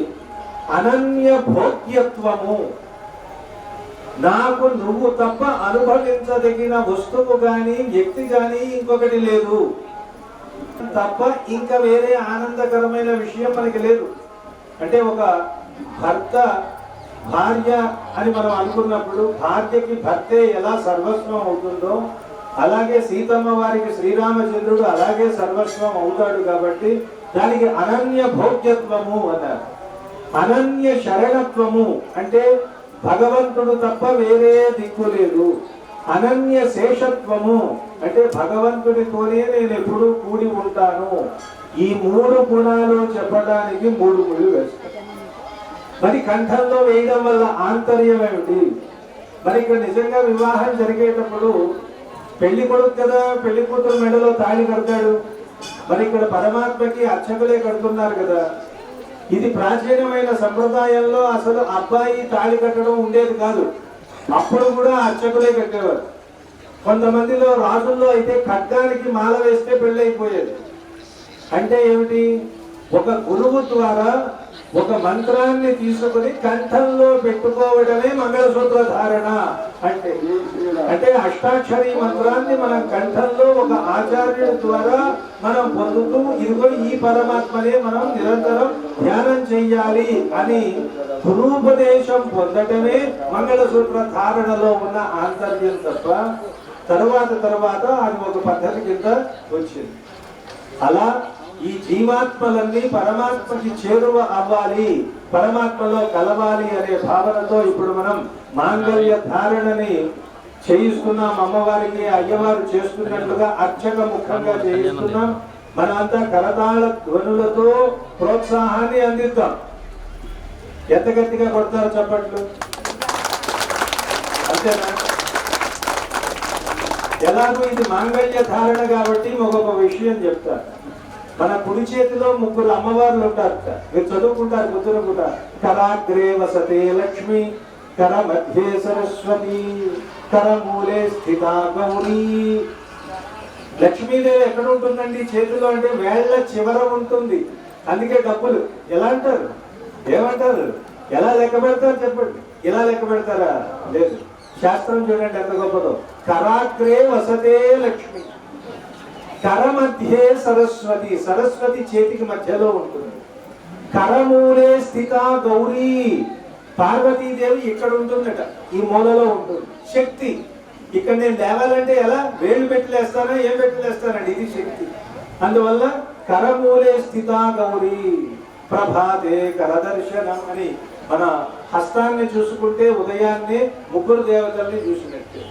అనన్య భోగ్యత్వము. నాకు నువ్వు తప్ప అనుభవించదగిన వస్తువు గాని వ్యక్తి గాని ఇంకొకటి లేదు తప్ప ఇంకా వేరే ఆనందకరమైన విషయం మనకి లేదు. అంటే ఒక భర్త భార్య అని మనం అనుకున్నప్పుడు భార్యకి భర్తే ఎలా సర్వస్వం అవుతుందో అలాగే సీతమ్మ వారికి శ్రీరామచంద్రుడు అలాగే సర్వస్వం అవుతాడు. కాబట్టి దానికి అనన్య భోగ్యత్వము అన్నారు. అనన్య శరణత్వము అంటే భగవంతుడు తప్ప వేరే దిక్కు లేదు. అనన్య శేషత్వము అంటే భగవంతుడితోనే నేను ఎప్పుడూ కూడి ఉంటాను. ఈ 3 గుణాలు చెప్పడానికి 3 ముళ్ళు వేస్తాను. మరి కంఠంలో వేయడం వల్ల ఆంతర్యం ఏమిటి? మరి ఇక్కడ నిజంగా వివాహం జరిగేటప్పుడు పెళ్లి కొడుకు కదా పెళ్లి కూతురు మెడలో తాళి కడతాడు. మరి ఇక్కడ పరమాత్మకి అర్చకులే కడుతున్నారు కదా. ఇది ప్రాచీనమైన సంప్రదాయంలో అసలు అబ్బాయి తాళి కట్టడం ఉండేది కాదు. అప్పుడు కూడా అర్చకులే కట్టేవారు. కొంతమందిలో రాజుల్లో అయితే ఖడ్గానికి మాల వేస్తే పెళ్లి అయిపోయేది. అంటే ఏమిటి? ఒక గురువు ద్వారా ఒక మంత్రాన్ని తీసుకుని కంఠంలో పెట్టుకోవడమే మంగళసూత్ర ధారణ. అంటే అంటే అష్టాక్షరి మంత్రాన్ని మనం కంఠంలో ఒక ఆచార్యుడి ద్వారా మనం పొందుతూ ఇదిగో ఈ పరమాత్మనే మనం నిరంతరం ధ్యానం చెయ్యాలి అని గురూపదేశం పొందటమే మంగళసూత్ర ధారణలో ఉన్న ఆంతర్యం తప్ప తర్వాత అది ఒక పద్ధతి కింద వచ్చింది. అలా ఈ జీవాత్మలన్నీ పరమాత్మకి చేరువ అవ్వాలి, పరమాత్మలో కలవాలి అనే భావనతో ఇప్పుడు మనం మాంగళ్య ధారణని చేయిస్తున్నాం. అమ్మవారికి అయ్యవారు చేస్తున్నట్లుగా అర్చక ముఖంగా చేయిస్తున్నాం. మనంతా కరతాళ ధ్వనులతో ప్రోత్సాహాన్ని అందిద్దాం. ఎంత గట్టిగా కొడతారు చప్పట్లు? అంతేనా? ఎలాగో ఇది మాంగళ్య ధారణ కాబట్టి ఒక్కొక్క విషయం చెప్తారు. మన కుడి చేతిలో 3 అమ్మవార్లు ఉంటారు. మీరు చదువుకుంటారు గుర్తునుకుంటా. కరాగ్రే వసతే లక్ష్మి, కర మధ్యే సరస్వతి, కరమూలే స్థిత గౌరీ. లక్ష్మీదేవి ఎక్కడ ఉంటుందండి చేతిలో అంటే వేళ్ల చివర ఉంటుంది. అందుకే డబ్బులు ఎలా అంటారు? ఏమంటారు? ఎలా లెక్క పెడతారు చెప్పండి? ఇలా లెక్క పెడతారా? లేదు. శాస్త్రం చూడండి ఎంత గొప్పదో. కరాగ్రే వసతే లక్ష్మి, కర మధ్యే సరస్వతి. సరస్వతి చేతికి మధ్యలో ఉంటుంది. కరమూలే స్థిత గౌరీ. పార్వతీదేవి ఇక్కడ ఉంటుందట, ఈ మూలలో ఉంటుంది. శక్తి ఇక్కడ నేను లేవాలంటే ఎలా? వేళ్ళు పెట్టిలేస్తానా? ఏం పెట్టిలేస్తానండి? ఇది శక్తి. అందువల్ల కరమూలే స్థిత గౌరీ ప్రభాతే కరదర్శనం అని మన హస్తాన్ని చూసుకుంటే ఉదయాన్నే 3 దేవతల్ని చూసినట్టే.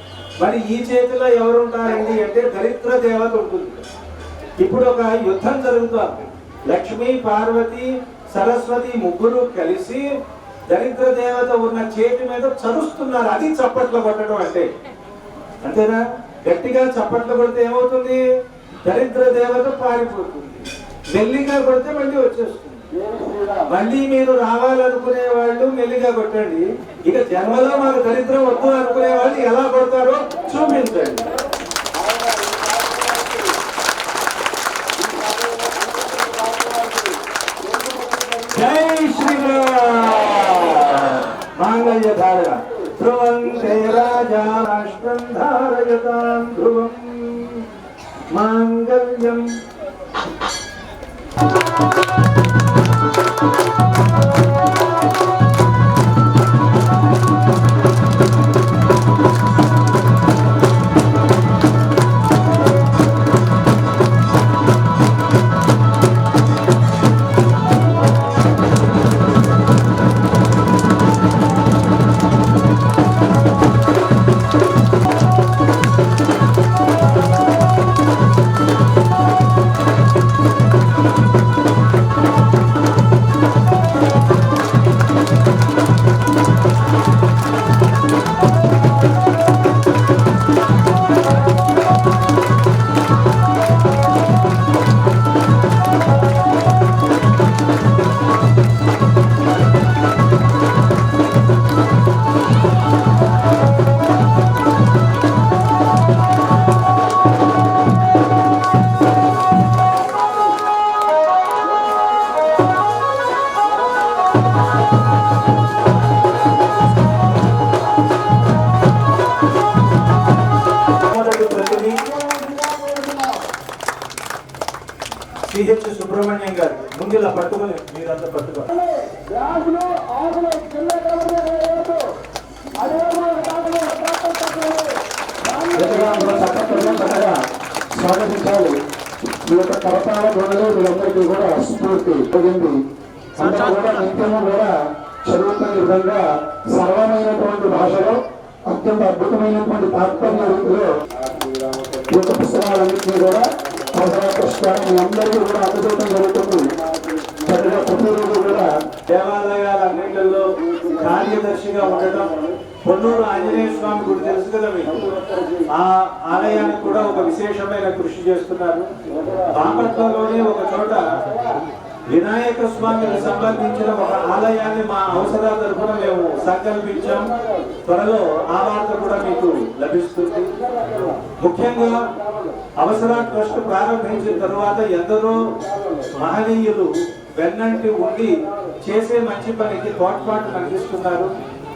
మరి ఈ చేతిలో ఎవరు ఉంటారండి అంటే దరిద్ర దేవత ఉంటుంది. ఇప్పుడు ఒక యుద్ధం జరుగుతుంది. లక్ష్మి, పార్వతి, సరస్వతి 3 కలిసి దరిద్ర దేవత ఉన్న చేతి మీద చరుస్తున్నారు. అది చప్పట్లు కొట్టడం అంటే. అంతేనా? గట్టిగా చప్పట్లు కొడితే ఏమవుతుంది? దరిద్ర దేవత పారిపోతుంది. మెల్లిగా కొడితే మళ్ళీ వచ్చేస్తుంది. మళ్ళీ మీరు రావాలనుకునే వాళ్ళు మెల్లిగా కొట్టండి. ఇక జన్మలో మాకు దరిద్రం వద్దు అనుకునే వాళ్ళు ఎలా కొడతారో చూపించండి. జై శ్రీరామ్. మాంగళ్య ధారణ. ధ్రువం తే రాజా రాష్ట్రం ధారయతాం ధ్రువం. మాంగళ్యం. సిహెచ్ సుబ్రహ్మణ్యం గారు ముందులా పట్టుకొని మీరంతా పట్టుకోండి. స్వాగతించాలి. ఈ యొక్క కరతాళ ధ్వనులు వీళ్ళందరికీ కూడా స్ఫూర్తి కలిగింది. అందరూ కూడా నిత్యము కూడా చదువుకునే విధంగా సరళమైనటువంటి భాషలో అత్యంత అద్భుతమైనటువంటి తాత్పర్య రీతిలో ఈ యొక్క పుస్తకాలన్నింటినీ కూడా మీ అందరికీ కూడా అందజేయడం జరుగుతుంది. చక్కగా ప్రతిరోజు కూడా దేవాలయాలన్నింటిలో కార్యదర్శిగా ఉండటం. పొన్నూరు ఆంజనేయ స్వామి గుడి తెలుసు కదా మీకు. ఆ ఆలయానికి కూడా ఒక విశేషమైన కృషి చేస్తున్నారు. బాపట్లలోనే ఒక చోట వినాయక స్వామికి సంబంధించిన ఒక ఆలయాన్ని మా అవసరాల తరఫున మేము సంకల్పించాం. త్వరలో ఆ వార్త కూడా మీకు లభిస్తుంది. ముఖ్యంగా అవసర ట్రస్ట్ ప్రారంభించిన తరువాత ఎందరో మహనీయులు వెన్నంటి ఉండి చేసే మంచి పనికి తోడ్పాటు అందిస్తున్నారు.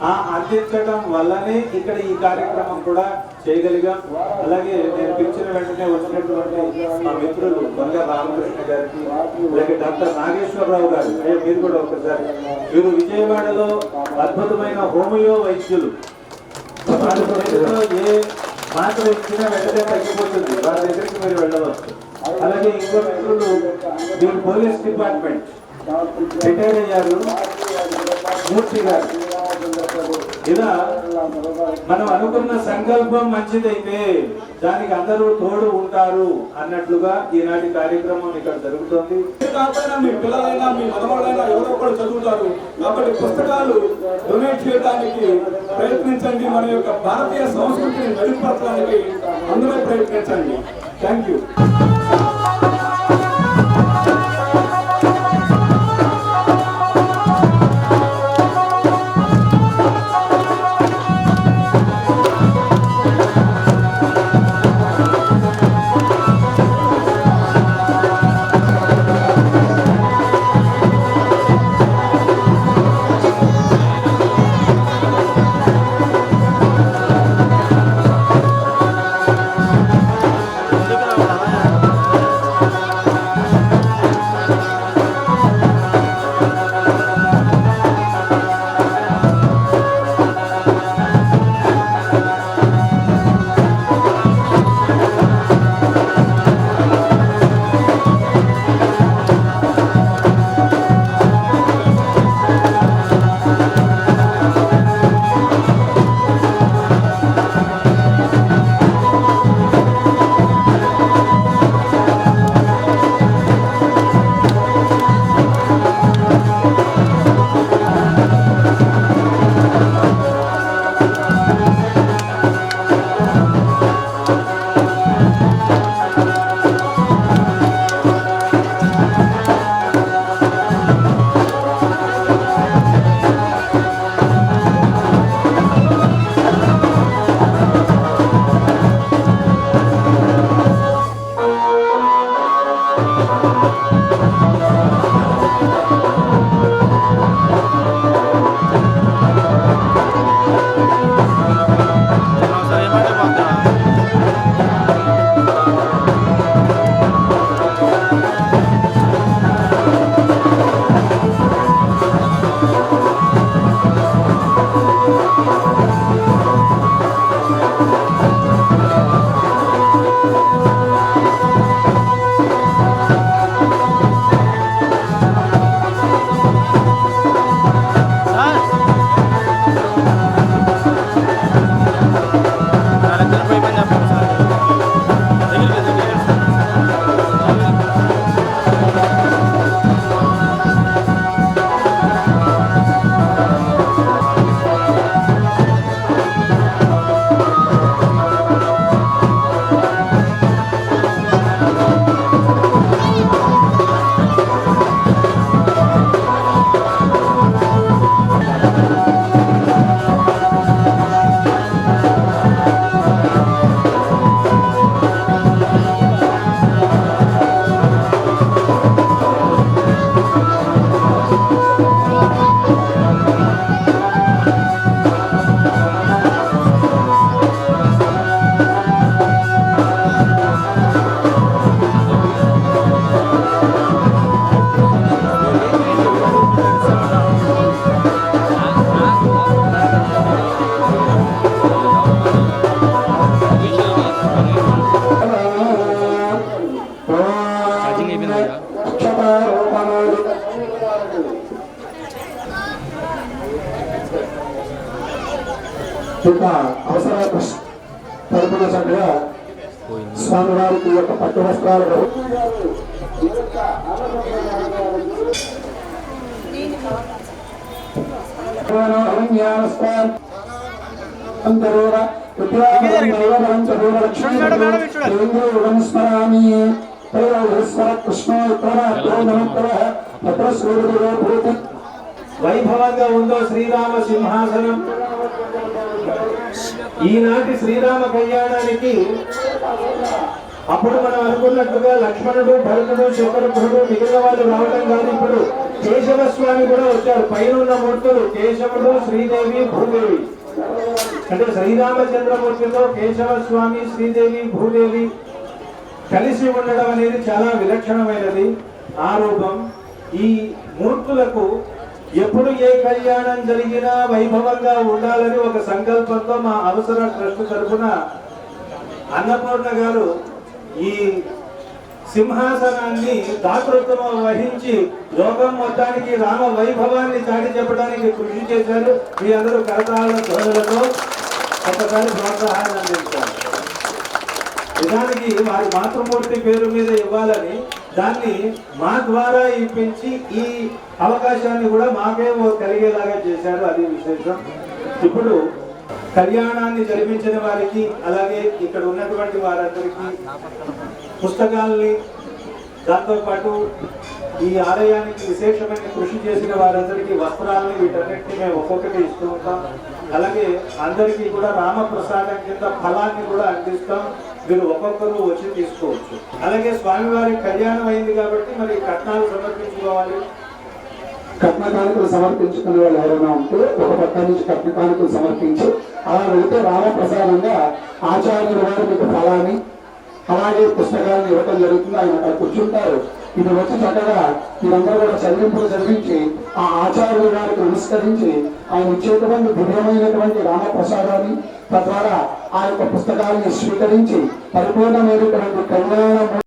ఆ అందించడం వల్లనే ఇక్కడ ఈ కార్యక్రమం కూడా చేయగలిగాం. అలాగే నేను పిలిచిన వెంటనే వచ్చినటువంటి మా మిత్రులు బంగారు రామకృష్ణ గారికి, అలాగే డాక్టర్ నాగేశ్వరరావు గారు, మీరు కూడా ఒకసారి, వీరు విజయవాడలో అద్భుతమైన హోమియో వైద్యులు. ఏ మాత్రం ఇచ్చినా వెంటనే తగ్గిపోతుంది, వారి దగ్గరికి మీరు వెళ్ళవచ్చు. అలాగే ఇంకో మిత్రులు మీరు పోలీస్ డిపార్ట్మెంట్ రిటైర్ అయ్యారు, మూర్తి గారు. ఇలా మనం అనుకున్న సంకల్పం మంచిదైతే దానికి అందరూ తోడు ఉంటారు అన్నట్లుగా ఈనాటి కార్యక్రమం ఇక్కడ జరుగుతోంది. మీ పిల్లలైనా మీ మనవాళ్ళైనా ఎవరో ఒకరు చదువుతారు కాబట్టి పుస్తకాలు డొనేట్ చేయడానికి ప్రయత్నించండి. మన యొక్క భారతీయ సంస్కృతిని మెరుగుపరచడానికి అందరూ ప్రయత్నించండి. Thank you. ఇక అవసర తరపున చక్కగా స్వామివారికి యొక్క పట్టు వస్త్రాలు వైభవంగా ఉందో శ్రీరామ సింహాసనం. ఈనాటి శ్రీరామ కళ్యాణానికి అప్పుడు మనం అనుకున్నట్టుగా లక్ష్మణుడు, భరతుడు, శత్రుఘ్నుడు మిగిలిన వాళ్ళు రావడం కాదు. ఇప్పుడు కేశవ స్వామి కూడా వచ్చారు. పైన ఉన్న మూర్తులు కేశవుడు, శ్రీదేవి, భూదేవి. అంటే శ్రీరామచంద్రమూర్తితో కేశవ స్వామి, శ్రీదేవి, భూదేవి కలిసి ఉండడం అనేది చాలా విలక్షణమైనది. ఆ రూపం ఈ మూర్తులకు ఎప్పుడు ఏ కళ్యాణం జరిగినా వైభవంగా ఉండాలని ఒక సంకల్పంతో మా అవసర ట్రస్ట్ తరఫున అన్నపూర్ణ గారు ఈ సింహాసనాన్ని దాతృత్వం వహించి లోకం మొత్తానికి రామ వైభవాన్ని చాటి చెప్పడానికి కృషి చేశారు. మీ అందరూ కరతాళ ధ్వనులతో ఒకసారి ప్రోత్సాహాన్ని అందించారు. నిజానికి వారి మాతృమూర్తి పేరు మీద ఇవ్వాలని దాన్ని మా ద్వారా ఇప్పించి ఈ అవకాశాన్ని కూడా మాకే కలిగేలాగా చేశారు. అది విశేషం. ఇప్పుడు కళ్యాణాన్ని జరిపించిన వారికి అలాగే ఇక్కడ ఉన్నటువంటి వారందరికీ పుస్తకాలని, దాంతోపాటు ఈ ఆలయానికి విశేషమైన కృషి చేసిన వారందరికీ వస్త్రాలని, వీటన్నిటిని మేము ఒక్కొక్కటి ఇస్తూ ఉంటాం. అలాగే అందరికీ కూడా రామప్రసాదం కింద ఫలాన్ని కూడా అందిస్తాం. మీరు ఒక్కొక్కరు వచ్చి తీసుకోవచ్చు. అలాగే స్వామివారి కళ్యాణం అయింది కాబట్టి మరి కట్నాలు సమర్పించుకోవాలి. కట్న కానుకలు సమర్పించుకునే వాళ్ళు ఎవరైనా ఉంటే ఒక పక్క నుంచి కట్న కానుకలు సమర్పించి అలా వెళితే రామప్రసాదంగా ఆచార్యుల వారు మీకు ఫలాన్ని అలాగే పుస్తకాలను ఇవ్వటం జరుగుతుంది. ఆయన అక్కడ కూర్చుంటారు. ఇది వచ్చి చక్కగా మీరందరూ కూడా చదివింపులు చదివించి ఆ ఆచార్యుల వారికి నమస్కరించి ఆయన ఇచ్చేటువంటి దివ్యమైనటువంటి రామప్రసాదాన్ని తద్వారా ఆ యొక్క పుస్తకాన్ని స్వీకరించి పరిపూర్ణమైనటువంటి కళ్యాణం